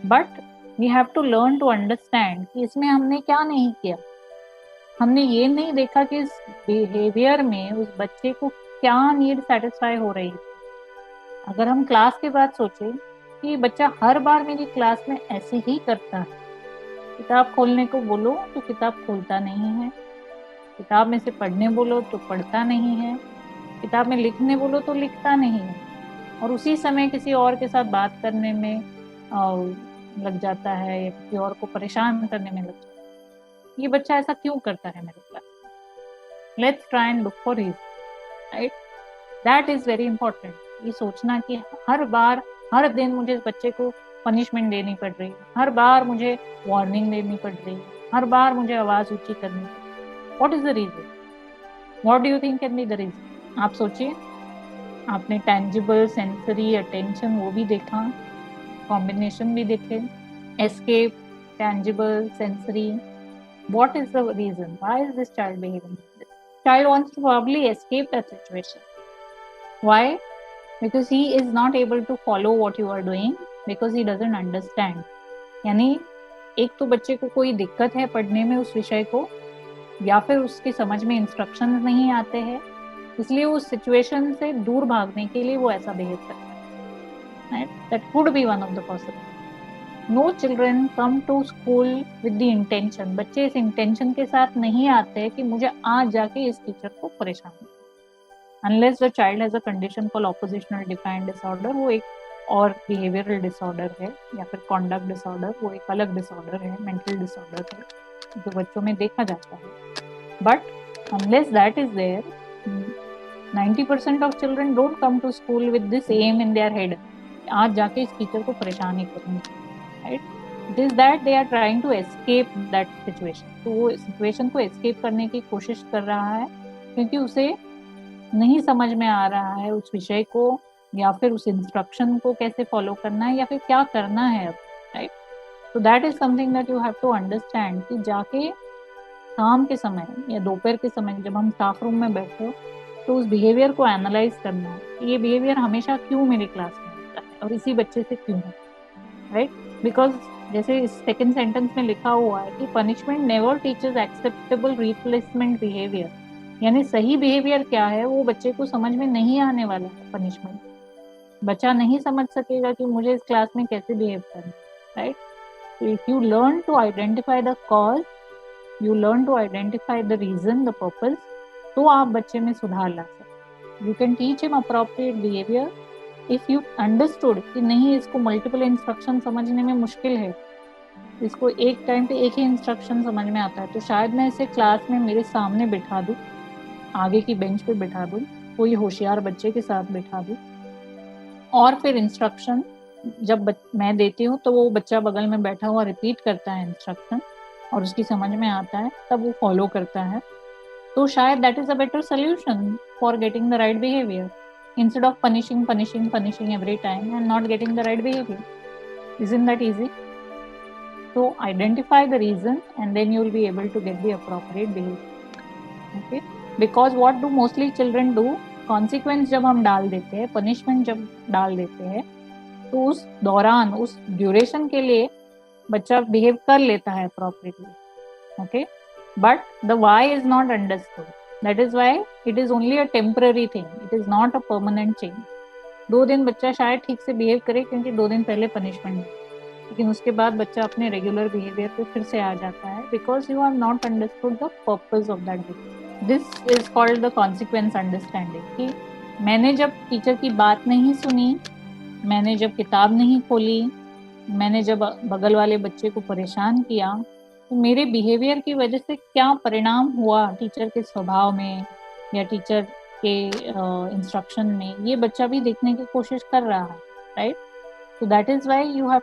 But we have to learn to understand कि इसमें हमने क्या नहीं किया। हमने ये नहीं देखा कि इस बिहेवियर में उस बच्चे को क्या नीड सेटिस्फाई हो रही है। अगर हम क्लास के बाद सोचे कि बच्चा हर बार मेरी क्लास में ऐसे ही करता है, किताब खोलने को बोलो तो किताब खोलता नहीं है, किताब में से पढ़ने बोलो तो पढ़ता नहीं है, किताब में लिखने बोलो तो लिखता नहीं है, और उसी समय किसी और के साथ बात करने में लग जाता है या किसी और को परेशान करने में लग जाता है। ये बच्चा ऐसा क्यों करता है मेरे क्लास में? Let's try and look for reason, right? That is very important. ये सोचना कि हर बार, हर दिन मुझे इस बच्चे को पनिशमेंट देनी पड़ रही है, हर बार मुझे वार्निंग देनी पड़ रही है, हर बार मुझे आवाज ऊंची करनी पड़ रही है। What is the reason? What do you think can be the reason? आप सोचिए। आपने टेंजिबल, सेंसरी, अटेंशन वो भी देखा, कॉम्बिनेशन भी देखे, escape, tangible, sensory. What is the reason? Why is this child behaving like this? Child wants to probably escape that situation. Why? Because he is not able to follow what you are doing because he doesn't understand. यानी एक तो बच्चे को कोई दिक्कत है पढ़ने में उस विषय को, या फिर उसकी समझ में इंस्ट्रक्शंस नहीं आते हैं, इसलिए उस सिचुएशन से दूर भागने के लिए वो ऐसा बिहेव करता है। Right? That could be one of the possibilities. No children come to school with the intention. बच्चे इस इंटेंशन के साथ नहीं आते कि मुझे आज जाके इस टीचर को परेशान करना। Unless the child has a condition called oppositional defiant disorder, वो एक और behavioral disorder है, या फिर conduct disorder, वो एक अलग disorder है, mental disorder है जो बच्चों में देखा जाता है। But unless that is there, 90% of children don't come to school with this aim in their head. आज जाके इस टीचर को परेशान ही करूंगी। Right? It is that they are trying to escape that situation. तो वो सिचुएशन को एस्केप करने की कोशिश कर रहा है क्योंकि उसे नहीं समझ में आ रहा है उस विषय को, या फिर उस इंस्ट्रक्शन को कैसे फॉलो करना है, या फिर क्या करना है अब। राइट? तो that is something that you have to understand कि जाके शाम के समय या दोपहर के समय जब हम स्टाफ रूम में बैठे हो तो उस बिहेवियर को एनालाइज करना है। ये बिहेवियर हमेशा क्यों मेरी क्लास में होता है और इसी बच्चे से क्यों है। राइट? बिकॉज जैसे इस सेकेंड सेंटेंस में लिखा हुआ है कि punishment never teachers acceptable replacement behaviour, यानी सही बिहेवियर क्या है वो बच्चे को समझ में नहीं आने वाला है। पनिशमेंट बच्चा नहीं समझ सकेगा कि मुझे इस क्लास में कैसे बिहेव करना। राइट? तो if you learn to identify the cause, you learn to identify the reason, the purpose, तो आप बच्चे में सुधार ला सकते। You can teach him appropriate behaviour if you understood कि नहीं, इसको मल्टीपल इंस्ट्रक्शन समझने में मुश्किल है, इसको एक टाइम पे एक ही इंस्ट्रक्शन समझ में आता है, तो शायद मैं इसे क्लास में मेरे सामने बिठा दूं, आगे की बेंच पे बिठा दूं, कोई होशियार बच्चे के साथ बिठा दूं, और फिर इंस्ट्रक्शन जब मैं देती हूँ तो वो बच्चा बगल में बैठा हुआ रिपीट करता है इंस्ट्रक्शन और उसकी समझ में आता है, तब वो फॉलो करता है। तो शायद that is a better solution for getting the right behaviour instead of punishing every time and not getting the right behavior. Isn't that easy? So identify the reason and then you will be able to get the appropriate behavior. Okay? Because what do mostly children do? Consequence जब हम डाल देते हैं, punishment जब डाल देते हैं, तो उस दौरान, उस ड्यूरेशन के लिए बच्चा बिहेव कर लेता है appropriately. Okay? But the why is not understood. That is why it is only a temporary thing. It is not a permanent change. 2 दिन बच्चा शायद ठीक से बिहेव करे क्योंकि 2 दिन पहले पनिशमेंट, लेकिन उसके बाद बच्चा अपने रेगुलर बिहेवियर पे फिर से आ जाता है because you have not understood the purpose of that behaviour. This is called the consequence understanding कि मैंने जब टीचर की बात नहीं सुनी, मैंने जब किताब नहीं खोली, मैंने जब बगल वाले बच्चे को परेशान किया, तो मेरे बिहेवियर की वजह से क्या परिणाम हुआ टीचर के स्वभाव में या टीचर के इंस्ट्रक्शन में, ये बच्चा भी देखने की कोशिश कर रहा है। Right? So that is why you have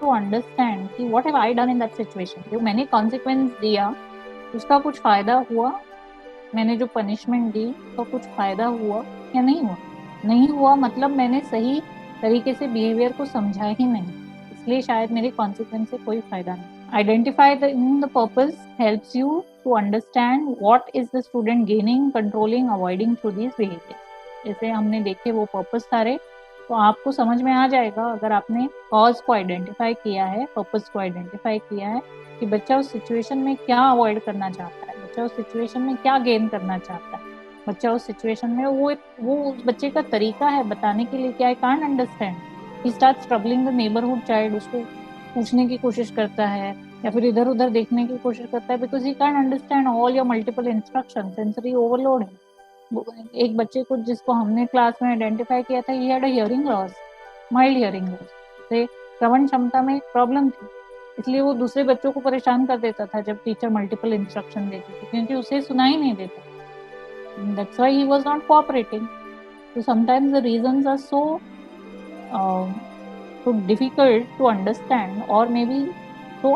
to understand कि what have I done in that situation. जो मैंने कॉन्सिक्वेंस दिया उसका कुछ फायदा हुआ, मैंने जो पनिशमेंट दी उसका कुछ फायदा हुआ या नहीं हुआ। नहीं हुआ मतलब मैंने सही तरीके से बिहेवियर को समझा ही नहीं, इसलिए शायद मेरे कॉन्सिक्वेंस से कोई फायदा नहीं। Identify the purpose helps you to understand what is the student gaining, controlling, avoiding through these behaviors. जैसे हमने देखे वो पर्पस सारे, तो आपको समझ में आ जाएगा अगर आपने कॉज को आइडेंटिफाई किया है, पर्पस को आइडेंटिफाई किया है कि बच्चा उस सिचुएशन में क्या अवॉइड करना चाहता है, बच्चा उस सिचुएशन में क्या गेन करना चाहता है, बच्चा उस सिचुएशन में वो उस बच्चे का तरीका है बताने के लिए कि I can't understand, he starts troubling the neighbourhood child, उसको पूछने की कोशिश करता है या फिर इधर उधर देखने की कोशिश करता है because he can understand all your multiple instruction. Sensory overload है। एक बच्चे को जिसको हमने क्लास में आइडेंटिफाई किया था, he had a hearing loss, mild hearing loss, से श्रवण क्षमता में प्रॉब्लम थी, इसलिए वो दूसरे बच्चों को परेशान कर देता था जब टीचर मल्टीपल इंस्ट्रक्शन देती थी क्योंकि उसे सुना ही नहीं देता। That's why he was not cooperating. So sometimes the reasons are so so difficult to understand or maybe so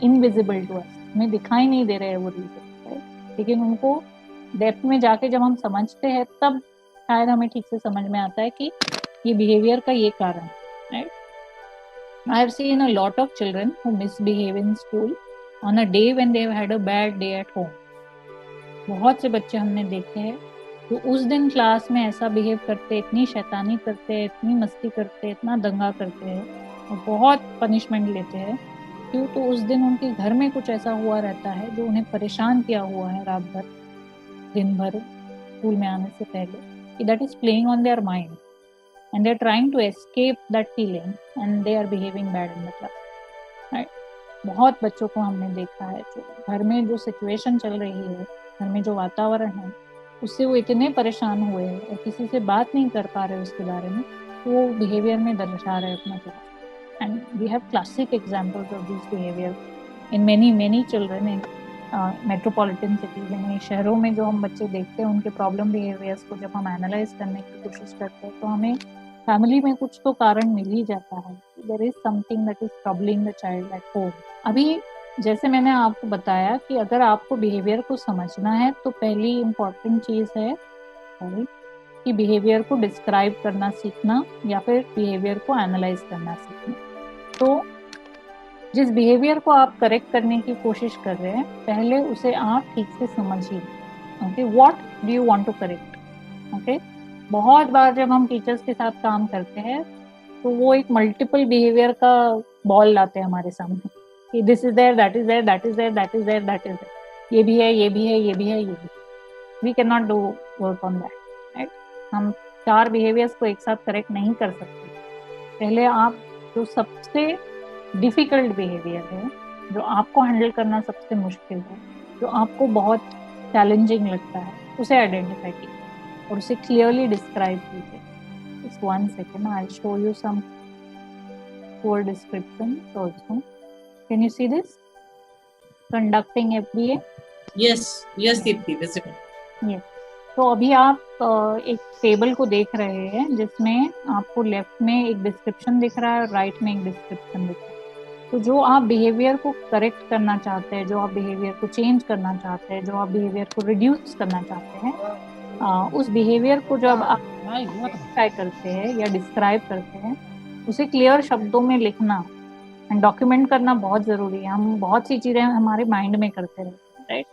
invisible to us, हमें दिखाई नहीं दे रहे हैं वो रीजन, लेकिन उनको डेप्थ में जाके जब हम समझते हैं तब शायद हमें ठीक से समझ में आता है कि ये बिहेवियर का ये कारण है, right. I have seen a lot of children who misbehave in school on a day when they have had a bad day at home. बहुत से बच्चे हमने देखे हैं तो उस दिन क्लास में ऐसा बिहेव करते, इतनी शैतानी करते, इतनी मस्ती करते, इतना दंगा करते हैं और बहुत पनिशमेंट लेते हैं. क्यों? तो उस दिन उनके घर में कुछ ऐसा हुआ रहता है जो उन्हें परेशान किया हुआ है रात भर, दिन भर, स्कूल में आने से पहले, कि that is playing on their mind and they are trying to escape that feeling and they are behaving bad in the class, right? बहुत बच्चों को हमने देखा है जो घर में जो सिचुएशन चल रही है, घर में जो वातावरण है, उससे वो इतने परेशान हुए हैं और किसी से बात नहीं कर पा रहे उसके बारे में, तो वो बिहेवियर में दर्शा रहे अपना class. And we have classic examples of this behaviour in many children in metropolitan cities. यानी शहरों में जो हम बच्चे देखते हैं उनके प्रॉब्लम बिहेवियर्स को जब हम एनालाइज करने की कोशिश करते हैं तो हमें फैमिली में कुछ तो कारण मिल ही जाता है. There is something that is troubling the child at home. अभी जैसे मैंने आपको बताया कि अगर आपको बिहेवियर को समझना है तो पहली इम्पॉर्टेंट चीज़ है कि बिहेवियर को डिस्क्राइब करना सीखना या फिर बिहेवियर को एनालाइज करना सीखना. तो जिस बिहेवियर को आप करेक्ट करने की कोशिश कर रहे हैं पहले उसे आप ठीक से समझिए. Okay, what do you want to correct. Okay, बहुत बार जब हम टीचर्स के साथ काम करते हैं तो वो एक मल्टीपल बिहेवियर का बॉल लाते हैं हमारे सामने कि this is there, that is there, that is there, that is there, that is there, ये भी है, ये भी है, ये भी है, ये भी. We can not do work on that, right. हम 4 बिहेवियर्स को एक साथ करेक्ट नहीं कर सकते. पहले आप जो सबसे डिफिकल्ट बिहेवियर है, जो आपको हैंडल करना सबसे मुश्किल है, जो आपको बहुत चैलेंजिंग लगता है, उसे आइडेंटिफाई कीजिए और उसे क्लियरली डिस्क्राइब कीजिए. Just 1 second, I'll show you some poor descriptions also. Can you see this? Conducting FBA. Yes, Deepti, visible. Yes. तो अभी आप एक टेबल को देख रहे हैं जिसमें आपको लेफ्ट में एक डिस्क्रिप्शन दिख रहा है और राइट में एक डिस्क्रिप्शन दिख रहा है. तो जो आप बिहेवियर को करेक्ट करना चाहते हैं, जो आप बिहेवियर को चेंज करना चाहते हैं, जो आप बिहेवियर को रिड्यूस करना चाहते हैं, उस बिहेवियर को जब आप आइडेंटिफाई करते हैं या डिस्क्राइब करते हैं उसे क्लियर शब्दों में लिखना एंड डॉक्यूमेंट करना बहुत ज़रूरी है. हम बहुत सी चीज़ें हमारे माइंड में करते रहते हैं, राइट.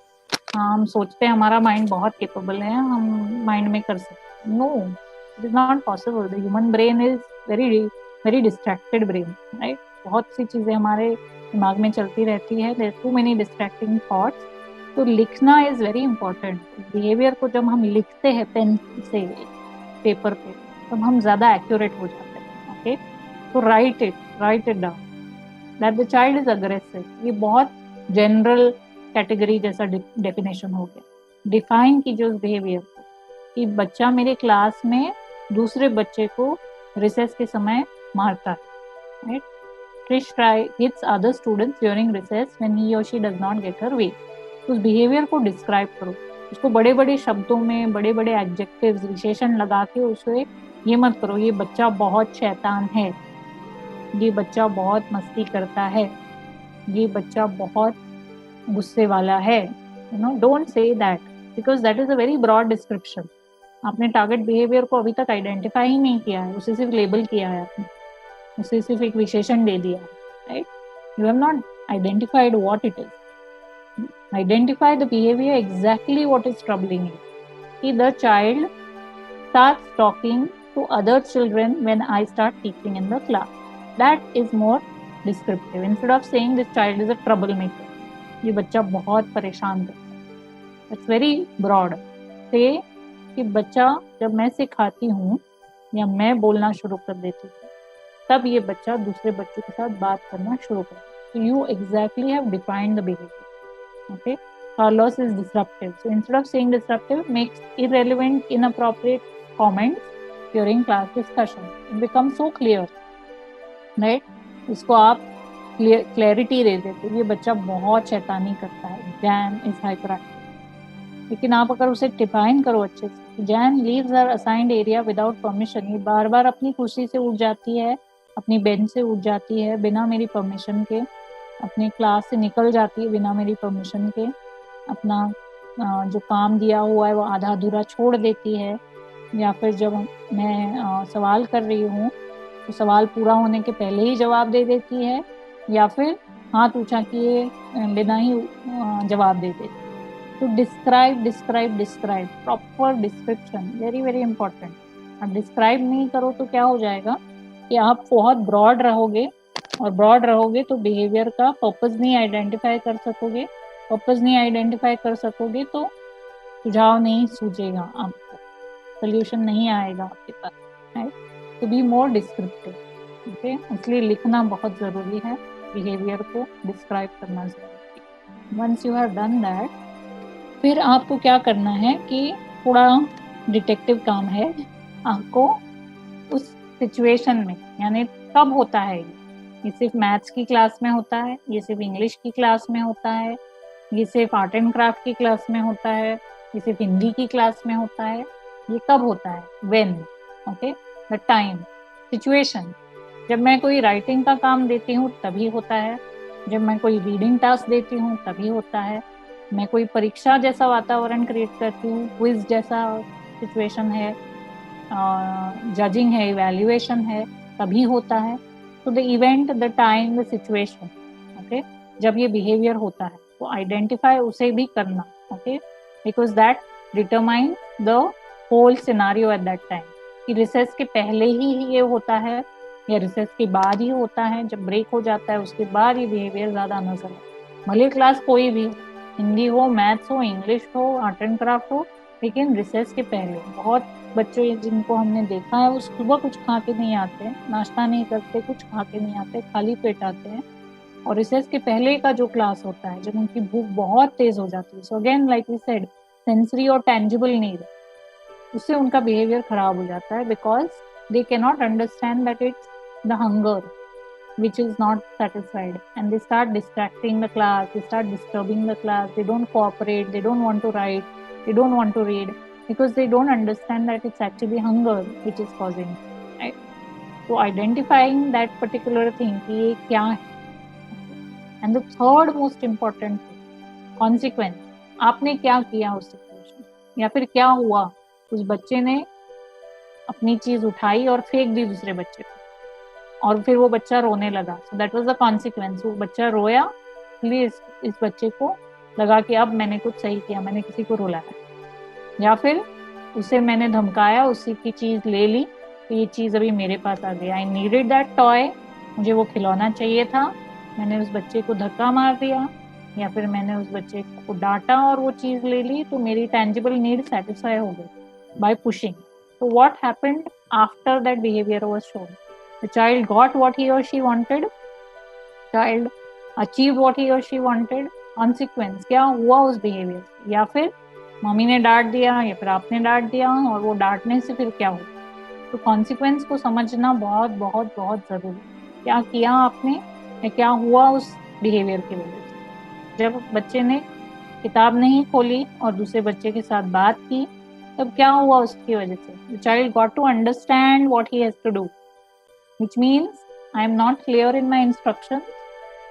हम सोचते हैं हमारा माइंड बहुत केपेबल है, हम माइंड में कर सकते हैं. No, it is not possible. The human brain is very distracted brain, right. बहुत सी चीज़ें हमारे दिमाग में चलती रहती है. There too many distracting thoughts. तो लिखना इज़ वेरी इंपॉर्टेंट. बिहेवियर को जब हम लिखते हैं पेन से पेपर पे तो हम ज़्यादा एक्यूरेट हो जाते हैं. ओके, तो right it down that the child is aggressive. ये बहुत जनरल कैटेगरी जैसा डेफिनेशन हो गया. डिफाइन कीजिए उस बिहेवियर को कि बच्चा मेरे क्लास में दूसरे बच्चे को रिसेस के समय मारता है, right. Trish hits other students during recess when he or she does not get her way. उस बिहेवियर को डिस्क्राइब करो, उसको बड़े बड़े शब्दों में बड़े बड़े एडजेक्टिव्स विशेषण लगा के उसे ये मत करो ये बच्चा बहुत शैतान है, ये बच्चा बहुत मस्ती करता है, ये बच्चा बहुत गुस्से वाला है. You know, don't say that because that is a very broad description. आपने टारगेट बिहेवियर को अभी तक आइडेंटिफाई ही नहीं किया है, उसे सिर्फ लेबल किया है आपने, उसे सिर्फ एक विशेषण दे दिया, right. You have not identified what it is. Identify the behavior exactly what is troubling you. If the child starts talking to other children when I start teaching in the class, that is more descriptive. Instead of saying this child is a troublemaker, ये बच्चा बहुत परेशान करता है, it's very broad. Say कि बच्चा जब मैं सिखाती हूँ या मैं बोलना शुरू कर देती हूँ तब ये बच्चा दूसरे बच्चों के साथ बात करना शुरू करता है. So you exactly have defined the behavior. Okay, Carlos is disruptive. So instead of saying disruptive, makes irrelevant, inappropriate comments during class discussion. It becomes so clear, right? इसको आप क्लैरिटी दे देते. ये बच्चा बहुत शैतानी करता है. Jan is hyperactive. लेकिन आप अगर उसे डिफाइन करो अच्छे से, Jan leaves her assigned area without permission. ये बार बार अपनी कुर्सी से उठ जाती है, अपनी बेंच से उठ जाती है बिना मेरी परमिशन के, अपनी क्लास से निकल जाती है बिना मेरी परमिशन के, अपना जो काम दिया हुआ है वो आधा अधूरा छोड़ देती है, या फिर जब मैं सवाल कर रही हूँ तो सवाल पूरा होने के पहले ही जवाब दे देती है, या फिर हाथ ऊंचा किए बिना ही जवाब दे देती है। तो describe describe describe, proper description, very very important. आप डिस्क्राइब नहीं करो तो क्या हो जाएगा कि आप बहुत ब्रॉड रहोगे, और ब्रॉड रहोगे तो बिहेवियर का पर्पस नहीं आइडेंटिफाई कर सकोगे, पर्पस नहीं आइडेंटिफाई कर सकोगे तो सुझाव नहीं सूझेगा आपको, सोल्यूशन नहीं आएगा आपके पास, राइट। तो बी मोर डिस्क्रिप्टिव, ओके। इसलिए लिखना बहुत ज़रूरी है, बिहेवियर को डिस्क्राइब करना ज़रूरी है। Once you have done that, फिर आपको क्या करना है कि थोड़ा डिटेक्टिव काम है आपको उस सिचुएशन में, यानी कब होता है ये सिर्फ मैथ्स की क्लास में होता है, ये सिर्फ इंग्लिश की क्लास में होता है, ये सिर्फ आर्ट एंड क्राफ्ट की क्लास में होता है, ये सिर्फ हिंदी की क्लास में होता है, ये कब होता है, when, okay, the time, situation. जब मैं कोई राइटिंग का काम देती हूँ तभी होता है, जब मैं कोई रीडिंग टास्क देती हूँ तभी होता है, मैं कोई परीक्षा जैसा वातावरण क्रिएट करती हूँ, क्विज जैसा सिचुएशन है, जजिंग है, इवैल्यूएशन है, तभी होता है। तो the event, the time, the situation, okay, जब ये बिहेवियर होता है तो आइडेंटिफाई उसे भी करना, okay, because that determine the whole scenario at that time, कि रिसेस के पहले ही ये होता है या रिसेस के बाद ही होता है, जब ब्रेक हो जाता है उसके बाद ये बिहेवियर ज़्यादा नजर है। भले क्लास कोई भी, हिंदी हो, मैथ्स हो, इंग्लिश हो, आर्ट एंड क्राफ्ट हो, लेकिन रिसेस के पहले बहुत बच्चे जिनको हमने देखा है वो सुबह कुछ खा के नहीं आते, नाश्ता नहीं करते, कुछ खा के नहीं आते, खाली पेट आते हैं, और रिसेस के पहले का जो क्लास होता है जब उनकी भूख बहुत तेज हो जाती है, so again like we said, sensory और टेंजिबल नीड, उससे उनका बिहेवियर खराब हो जाता है, because they can not understand that it's the hunger which is not satisfied, and they start distracting the class, they start disturbing the class, they don't cooperate, they don't want to write, they don't want to read, because they don't understand that it's actually hunger which is causing, right? So identifying that particular thing कि ये क्या है, and the third most important thing, consequence, आपने क्या किया उस situation, या फिर क्या हुआ, उस बच्चे ने अपनी चीज उठाई और फेंक दी दूसरे बच्चे को, और फिर वो बच्चा रोने लगा, so that was the consequence. वो बच्चा रोया, इसलिए इस बच्चे को लगा कि अब मैंने कुछ सही किया, मैंने किसी को रुलाया, या फिर उसे मैंने धमकाया, उसी की चीज़ ले ली, तो ये चीज़ अभी मेरे पास आ गई, आई नीडेड दैट टॉय, मुझे वो खिलौना चाहिए था, मैंने उस बच्चे को धक्का मार दिया, या फिर मैंने उस बच्चे को डांटा और वो चीज़ ले ली, तो मेरी टेंजिबल नीड सेटिस्फाई हो गई बाय पुशिंग। तो what happened after that behaviour was shown? The child got what he or she wanted, child achieved what he or she wanted, consequence क्या हुआ उस behavior से, या फिर मम्मी ने डांट दिया या फिर आपने डांट दिया, और वो डांटने से फिर क्या हुआ। तो consequence को समझना बहुत बहुत बहुत जरूरी, क्या किया आपने या क्या हुआ उस behavior की वजह से। जब बच्चे ने किताब नहीं खोली और दूसरे बच्चे के साथ बात की, तब क्या हुआ उसकी वजह से, the child got to understand what he has to do, which means I am not clear in my instructions,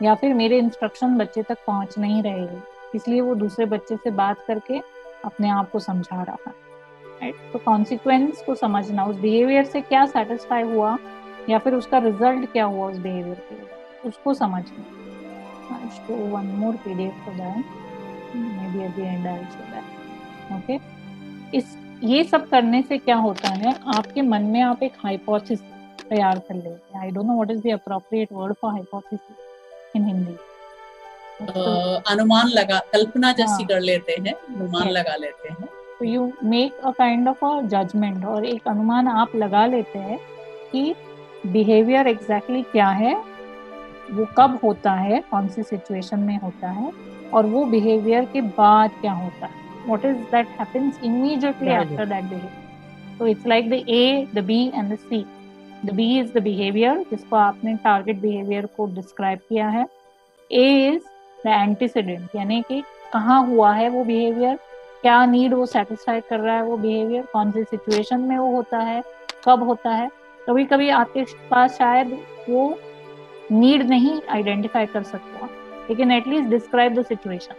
या फिर मेरे इंस्ट्रक्शन बच्चे तक पहुंच नहीं रहे हैं, इसलिए वो दूसरे बच्चे से बात करके अपने आप को समझा रहा है, राइट। तो कॉन्सिक्वेंस को समझना, उस बिहेवियर से क्या सेटिस्फाई हुआ या फिर उसका रिजल्ट क्या हुआ उस बिहेवियर के, उसको समझना। I'll show one more PDF for that, maybe at the end I'll show that, okay। ये सब करने से क्या होता है, आपके मन में आप एक हाइपोथेसिस तैयार कर लेते हैं। I don't know what is the appropriate word for hypothesis इन हिंदी। अनुमान लगा, कल्पना जैसी कर लेते हैं, अनुमान लगा लेते हैं। तो you make a kind of a judgement, और एक अनुमान आप लगा लेते हैं कि बिहेवियर एग्जैक्टली क्या है, वो कब होता है, कौन सी सिचुएशन में होता है, और वो बिहेवियर के बाद क्या होता है, what is that happens immediately after that behaviour. तो it's like the A, the B and the C. The B is the behavior, जिसको आपने टारगेट बिहेवियर को डिस्क्राइब किया है। A is the antecedent, यानी कि कहाँ हुआ है वो बिहेवियर, क्या नीड वो सेटिस्फाई कर रहा है वो बिहेवियर, कौन सी सिचुएशन में वो होता है, कब होता है। कभी कभी आपके पास शायद वो नीड नहीं आइडेंटिफाई कर सकता, लेकिन एटलीस्ट डिस्क्राइब द सिचुएशन,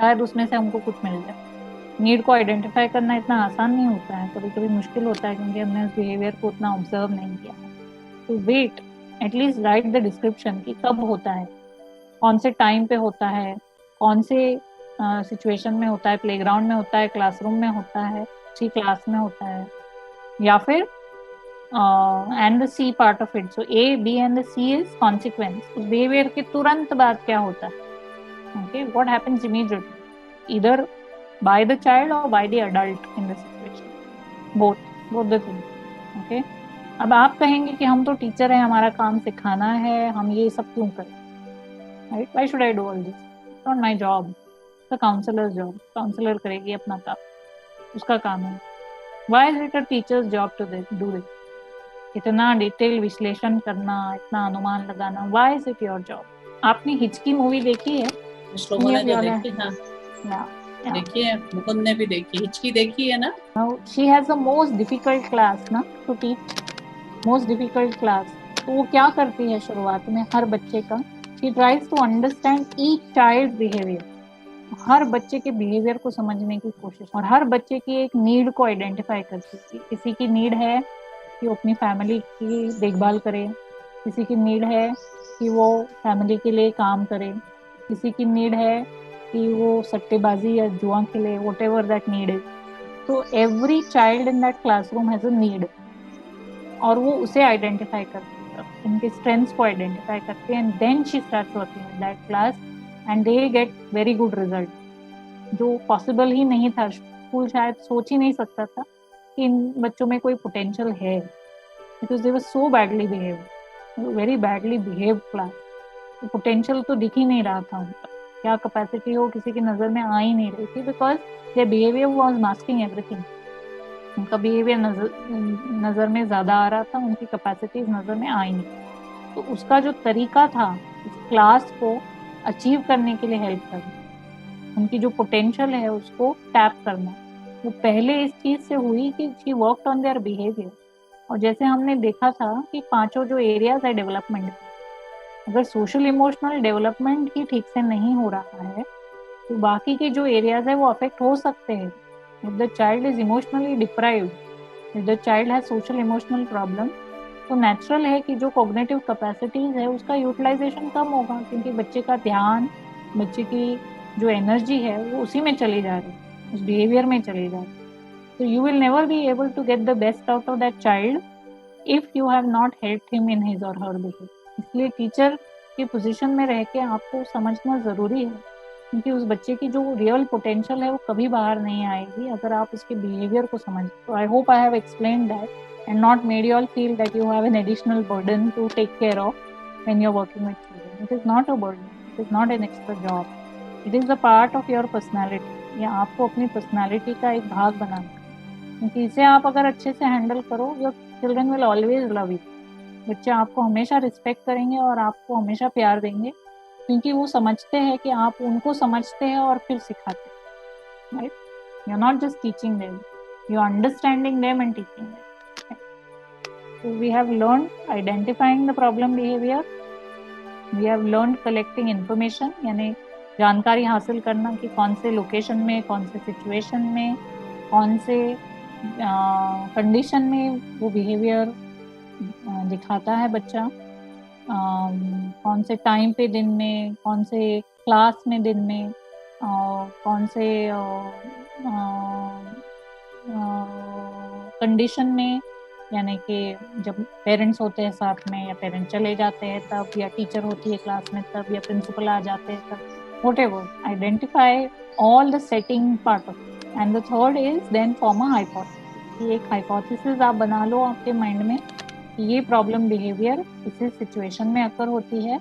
शायद उसमें से हमको कुछ मिल जाए। नीड को आइडेंटिफाई करना इतना आसान नहीं होता है, कभी कभी मुश्किल होता है क्योंकि हमने उस बिहेवियर को उतना ऑब्जर्व नहीं किया है। तो wait, at least write the description कि कब होता है, कौन से टाइम पे होता है, कौन से सिचुएशन में होता है, प्लेग्राउंड में होता है, क्लासरूम में होता है, उसी क्लास में होता है, या फिर and the C part of it. So A, B and the C is consequence. उस बिहेवियर के तुरंत बाद क्या होता है, okay, what happens immediately, either by the child or by the adult in the situation, both the things, okay? अब आप कहेंगे कि हम तो टीचर हैं, हमारा काम सिखाना है, हम ये सब क्यों करें, right? Why should I do all this? It's not my job, it's the counselor's job. Counselor करेगी अपना काम, उसका काम है। Why is it a teacher's job to do this? इतना डिटेल विश्लेषण करना, इतना अनुमान लगाना, why is it your job? आपने हिचकी मूवी देखी है? श्लोमो ने तो देखी, हाँ देखी है, मुकुंद ने भी देखी, हिचकी देखी है ना? She has the most difficult class ना to teach, most difficult class। तो वो क्या करती है शुरुआत में हर बच्चे का, she tries to understand each child's behavior, हर बच्चे के बिहेवियर को समझने की कोशिश, और हर बच्चे की एक नीड को आइडेंटिफाई करती है। किसी की नीड है कि वो अपनी फैमिली की देखभाल करे, किसी की नीड है कि वो फैमिली के लिए काम करे, किसी की नीड है कि वो सट्टेबाजी या जुआ खेले, whatever that need is. So every child in that classroom has a need, और वो उसे आइडेंटिफाई करती है, उनके स्ट्रेंथ्स को आइडेंटिफाई करती है, and then she starts working with that class and they get very good result, जो पॉसिबल ही नहीं था। स्कूल शायद सोच ही नहीं सकता था कि इन बच्चों में कोई पोटेंशियल है, because they were so badly behaved, very badly behaved class। Potential तो दिख ही नहीं रहा था उनका, क्या कैपेसिटी हो किसी की नजर में आ ही नहीं रही थी, because their behaviour was masking everything. उनका बिहेवियर नजर में ज्यादा आ रहा था, उनकी कैपेसिटीज नजर में आई नहीं। तो उसका जो तरीका था इस क्लास को अचीव करने के लिए हेल्प करना, उनकी जो पोटेंशियल है उसको टैप करना, वो पहले इस चीज से हुई कि she worked on their behaviour. और जैसे हमने देखा था कि पांचों जो एरियाज है डेवलपमेंट, अगर सोशल इमोशनल डेवलपमेंट ही ठीक से नहीं हो रहा है तो बाकी के जो एरियाज है वो अफेक्ट हो सकते हैं। If the child is emotionally deprived, if the child has social emotional problem, तो नेचुरल है कि जो कॉग्निटिव कैपेसिटीज है उसका यूटिलाइजेशन कम होगा, क्योंकि बच्चे का ध्यान, बच्चे की जो एनर्जी है वो उसी में चली जा रही है, उस बिहेवियर में चली जा रही है। तो you will never be able to get the best out of that child if you have not helped him in his or her behaviour. इसलिए टीचर की पोजीशन में रह के आपको समझना जरूरी है, क्योंकि उस बच्चे की जो रियल पोटेंशियल है वो कभी बाहर नहीं आएगी अगर आप उसके बिहेवियर को समझ। तो I hope I have explained that and not made you all feel that you have an additional burden to take care of when you are working with children. It is not a burden, it is not an extra job, it is a part of your personality. या आपको अपनी personality का एक भाग बनाना है, क्योंकि इसे आप अगर अच्छे से हैंडल करो, your children will always love you. बच्चे आपको हमेशा रिस्पेक्ट करेंगे और आपको हमेशा प्यार देंगे, क्योंकि वो समझते हैं कि आप उनको समझते हैं और फिर सिखाते हैं, right? You are not just teaching them, you are understanding them and teaching them. So we have learned identifying the problem behavior, we have learned collecting information, यानी जानकारी हासिल करना कि कौन से लोकेशन में, कौन से सिचुएशन में, कौन से कंडीशन में वो बिहेवियर दिखाता है बच्चा, कौन से टाइम पे दिन में, कौन से क्लास में दिन में, कौन से कंडीशन में, यानी कि जब पेरेंट्स होते हैं साथ में या पेरेंट्स चले जाते हैं तब, या टीचर होती है क्लास में तब, या प्रिंसिपल आ जाते हैं तब, whatever. Identify all the setting part of it. And the third is then form a hypothesis. ये एक hypothesis आप बना लो आपके माइंड में कि ये प्रॉब्लम बिहेवियर इसी सिचुएशन में अकर होती है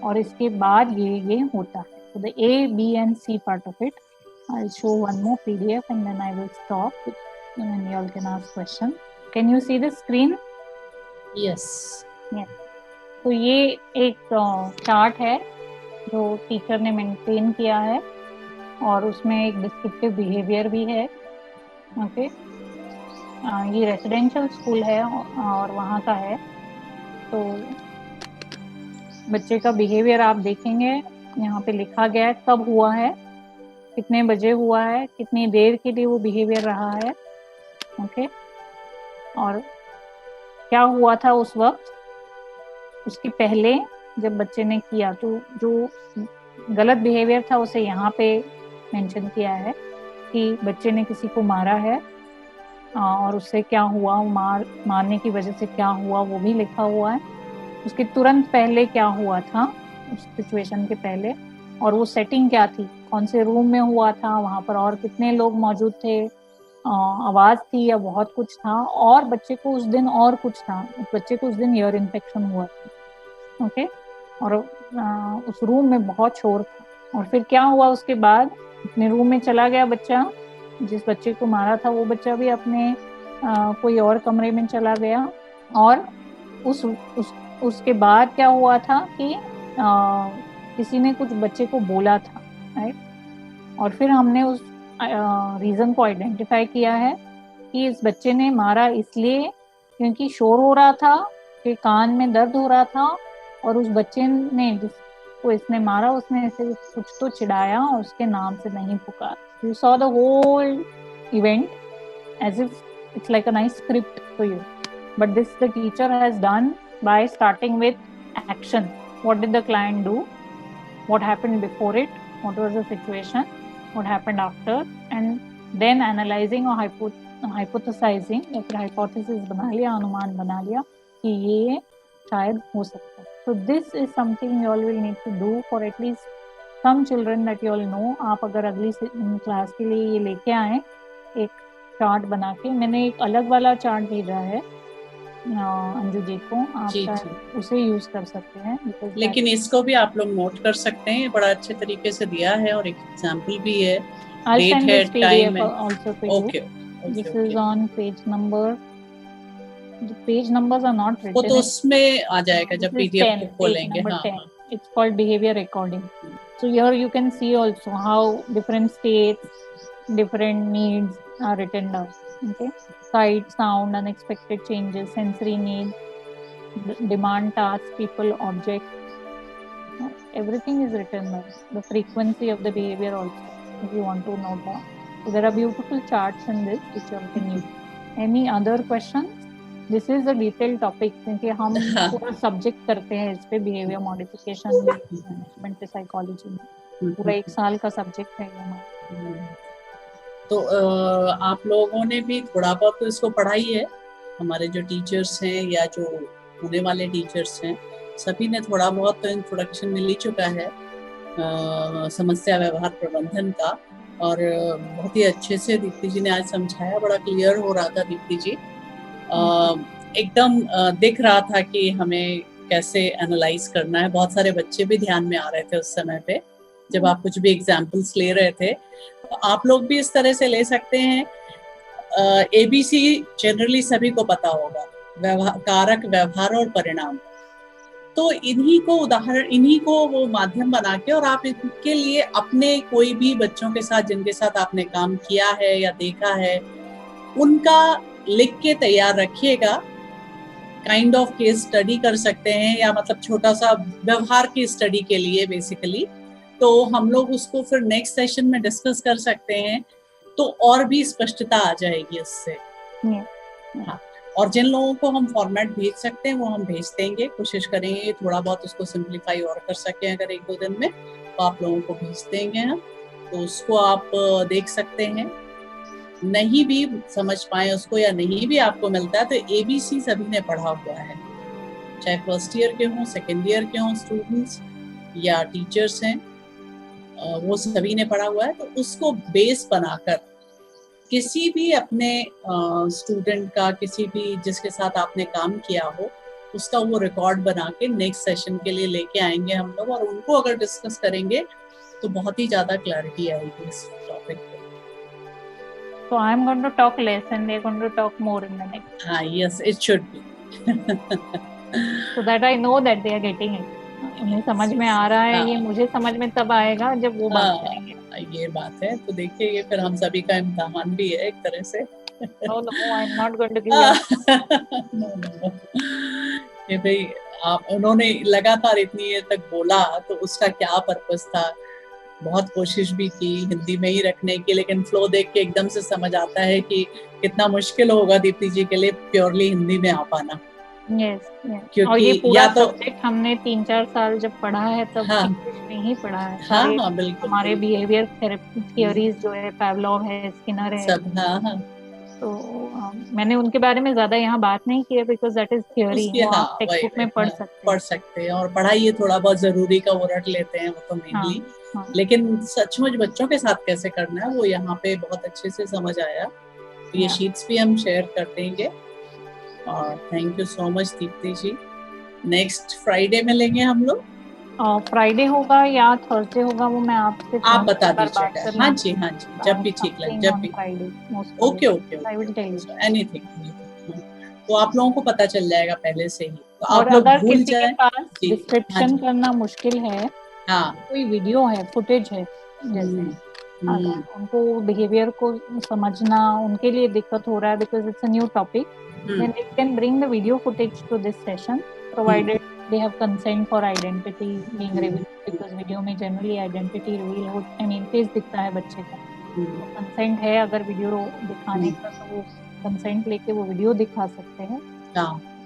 और इसके बाद ये होता है. So the A, B and C part of it. I'll show one more PDF and then I will stop and you all can ask questions. Can you see the screen? Yes. Yes. तो ये एक chart है जो teacher ने maintain किया है और उसमें एक डिस्क्रिप्टिव बिहेवियर भी है. ओके, ये रेसिडेंशियल स्कूल है और वहाँ का है. तो बच्चे का बिहेवियर आप देखेंगे यहाँ पे लिखा गया है, कब हुआ है, कितने बजे हुआ है, कितनी देर के लिए वो बिहेवियर रहा है, ओके, और क्या हुआ था उस वक्त, उसके पहले जब बच्चे ने किया तो जो गलत बिहेवियर था उसे यहाँ पे मेंशन किया है कि बच्चे ने किसी को मारा है और उससे क्या हुआ, मारने की वजह से क्या हुआ वो भी लिखा हुआ है। उसके तुरंत पहले क्या हुआ था, उस सिचुएशन के पहले, और वो सेटिंग क्या थी, कौन से रूम में हुआ था, वहाँ पर और कितने लोग मौजूद थे, आवाज थी या बहुत कुछ था, और बच्चे को उस दिन और कुछ था, बच्चे को उस दिन ईयर इन्फेक्शन हुआ था, ओके, और उस रूम में बहुत शोर था। और फिर क्या हुआ, उसके बाद अपने रूम में चला गया बच्चा, जिस बच्चे को मारा था वो बच्चा भी अपने कोई और कमरे में चला गया, और उसके बाद क्या हुआ था कि किसी ने कुछ बच्चे को बोला था, राइट, और फिर हमने उस रीजन को आइडेंटिफाई किया है कि इस बच्चे ने मारा इसलिए क्योंकि शोर हो रहा था, कि कान में दर्द हो रहा था, और उस बच्चे ने जिसको इसने मारा उसने इसे कुछ तो चिढ़ाया और उसके नाम से नहीं पुकारा। You saw the whole event as if it's like a nice script for you, but this the teacher has done by starting with action. What did the client do? What happened before it? What was the situation? What happened after? And then analyzing or hypothesizing, या फिर hypothesis बना लिया, अनुमान बना लिया कि ये शायद हो सकता है। So this is something you all will need to do for at least some children that you all know. आप अगर अगली क्लास के लिए ये लेके आए एक चार्ट बना के, मैंने एक अलग वाला चार्ट भेजा है अंजू जी को, आप उसे यूज कर सकते हैं, लेकिन इसको भी आप लोग नोट कर सकते हैं, बड़ा अच्छे तरीके से दिया है और एक एग्जांपल भी है, डेट है, टाइम है। Okay, this is on page number, the page numbers are not written, वो तो उसमें आ जाएगा जब पीडीएफ को खोलेंगे। हाँ, it's called behavior recording. So here you can see also how different states, different needs are written down. Okay, sight, sound, unexpected changes, sensory needs, demand, task, people, object, everything is written down. The frequency of the behavior also, if you want to note down. So there are beautiful charts in this which you can use. Any other questions? This is a detail topic, क्योंकि हम पूरा subject करते हैं इस पे, behaviour modification management पे psychology में पूरा 1 साल का सब्जेक्ट है हमारा। तो आप लोगों ने भी थोड़ा बहुत तो इसको पढ़ा ही है, हमारे जो टीचर्स हैं या जो होने वाले टीचर्स हैं, सभी ने थोड़ा बहुत तो इंट्रोडक्शन मिल ही चुका है समस्या व्यवहार प्रबंधन का, और बहुत ही अच्छे से दीप्ति जी ने आज समझाया, बड़ा क्लियर हो रहा था दीप्ति जी, एकदम दिख रहा था कि हमें कैसे एनालाइज करना है। बहुत सारे बच्चे भी ध्यान में आ रहे थे उस समय पे जब आप कुछ भी एग्जाम्पल्स ले रहे थे, तो आप लोग भी इस तरह से ले सकते हैं। ABC जनरली सभी को पता होगा, कारक, व्यवहार और परिणाम, तो इन्हीं को उदाहरण, इन्हीं को वो माध्यम बना के, और आप इनके लिए अपने कोई भी बच्चों के साथ जिनके साथ आपने काम किया है या देखा है, उनका लिख के तैयार रखिएगा। काइंड ऑफ केस स्टडी कर सकते हैं, या मतलब छोटा सा व्यवहार की स्टडी के लिए बेसिकली, तो हम लोग उसको फिर नेक्स्ट सेशन में डिस्कस कर सकते हैं, तो और भी स्पष्टता आ जाएगी उससे। हाँ, और जिन लोगों को हम फॉर्मेट भेज सकते हैं वो हम भेज देंगे, कोशिश करेंगे थोड़ा बहुत उसको सिंप्लीफाई और कर सकें, अगर 1-2 दिन में तो आप लोगों को भेज देंगे हम, तो उसको आप देख सकते हैं। नहीं भी समझ पाए उसको या नहीं भी आपको मिलता है, तो ABC सभी ने पढ़ा हुआ है, चाहे फर्स्ट ईयर के हों, सेकेंड ईयर के हों स्टूडेंट्स या टीचर्स हैं, वो सभी ने पढ़ा हुआ है। तो उसको बेस बनाकर किसी भी अपने स्टूडेंट का, किसी भी जिसके साथ आपने काम किया हो, उसका वो रिकॉर्ड बना के नेक्स्ट सेशन के लिए लेके आएंगे हम लोग, और उनको अगर डिस्कस करेंगे तो बहुत ही ज्यादा क्लैरिटी आएगी इस टॉपिक पे। So I am going to talk less and they are going to talk more in the next. Yes, it should be. So that I know that they are getting it. उन्हें समझ में आ रहा है, ये मुझे समझ में तब आएगा जब वो बात करेंगे। ये बात है, तो देखिए ये फिर हम सभी का इम्तिहान भी है एक तरह से। No, I am not going to give you. No. ये भाई आप उन्होंने लगातार इतनी देर तक बोला तो उसका क्या पर्पस था। बहुत कोशिश भी की हिंदी में ही रखने की, लेकिन फ्लो देख के एकदम से समझ आता है कि कितना मुश्किल होगा दीप्ति जी के लिए प्योरली हिंदी में आ पाना। यस, क्योंकि और ये पूरा या तो सब्जेक्ट हमने 3-4 साल जब पढ़ा है तब हाँ, इंग्लिश में ही पढ़ा है। हाँ सारे हाँ बिल्कुल हमारे बिहेवियर थेरेपी थियोरीज जो है, पावलोव है, स्किनर है, सब, हाँ हाँ तो मैंने उनके बारे में ज्यादा यहाँ बात नहीं की है बिकॉज दैट इज थियोरी, उसकी, वो हाँ आप टेक्स्ट बुक में पढ़ सकते पढ़ सकते हैं, और पढ़ाई ये थोड़ा बहुत जरूरी का वो रट लेते हैं वो तो मेनली, हाँ। लेकिन सचमुच बच्चों के साथ कैसे करना है वो यहाँ पे बहुत अच्छे से समझ आया। तो ये शीट्स भी हम शेयर कर देंगे। और thank you so much Deepti ji. Next Friday में लेंगे हम लोग, फ्राइडे होगा या थर्सडे होगा वो मैं आपसे आप बता दीजिएगा। हाँ जी हाँ जी, जब भी ठीक लगे, जब भी। ओके ओके, एनीथिंग, तो आप लोगों को पता चल जाएगा पहले से ही, तो और आप लोग अगर भूल किसी जाए। के पास डिस्क्रिप्शन करना मुश्किल है, हाँ, कोई वीडियो है, फुटेज है, जैसे अगर उनको बिहेवियर को समझना उनके लिए दिक्कत हो रहा है because it's a new topic, then they can bring the video footage to this session provided they have consent for identity being revealed, because video में generally identity reveal हो, I mean face दिखता है बच्चे का, तो consent है अगर video दिखाने का तो वो कंसेंट लेके वो वीडियो दिखा सकते हैं।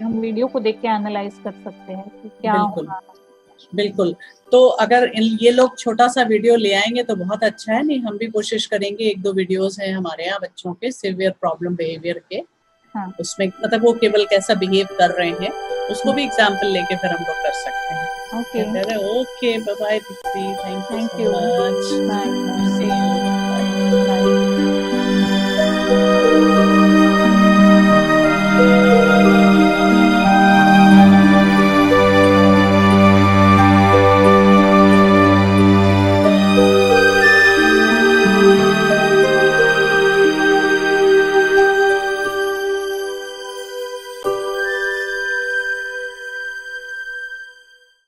हम वीडियो को देख के एनालाइज कर सकते हैं कि क्या हो रहा है। बिल्कुल। तो अगर ये लोग छोटा सा वीडियो ले आएंगे तो बहुत अच्छा है, नहीं हम भी कोशिश करेंगे, 1-2 वीडियोस हैं हमारे यहाँ बच्चों के सिवियर प्रॉब्लम बिहेवियर के, हाँ। उसमें मतलब वो केवल कैसा बिहेव कर रहे हैं उसको भी एग्जाम्पल लेके फिर हम लोग कर सकते हैं। Okay, bye bye Deepti, thank you so much. Bye.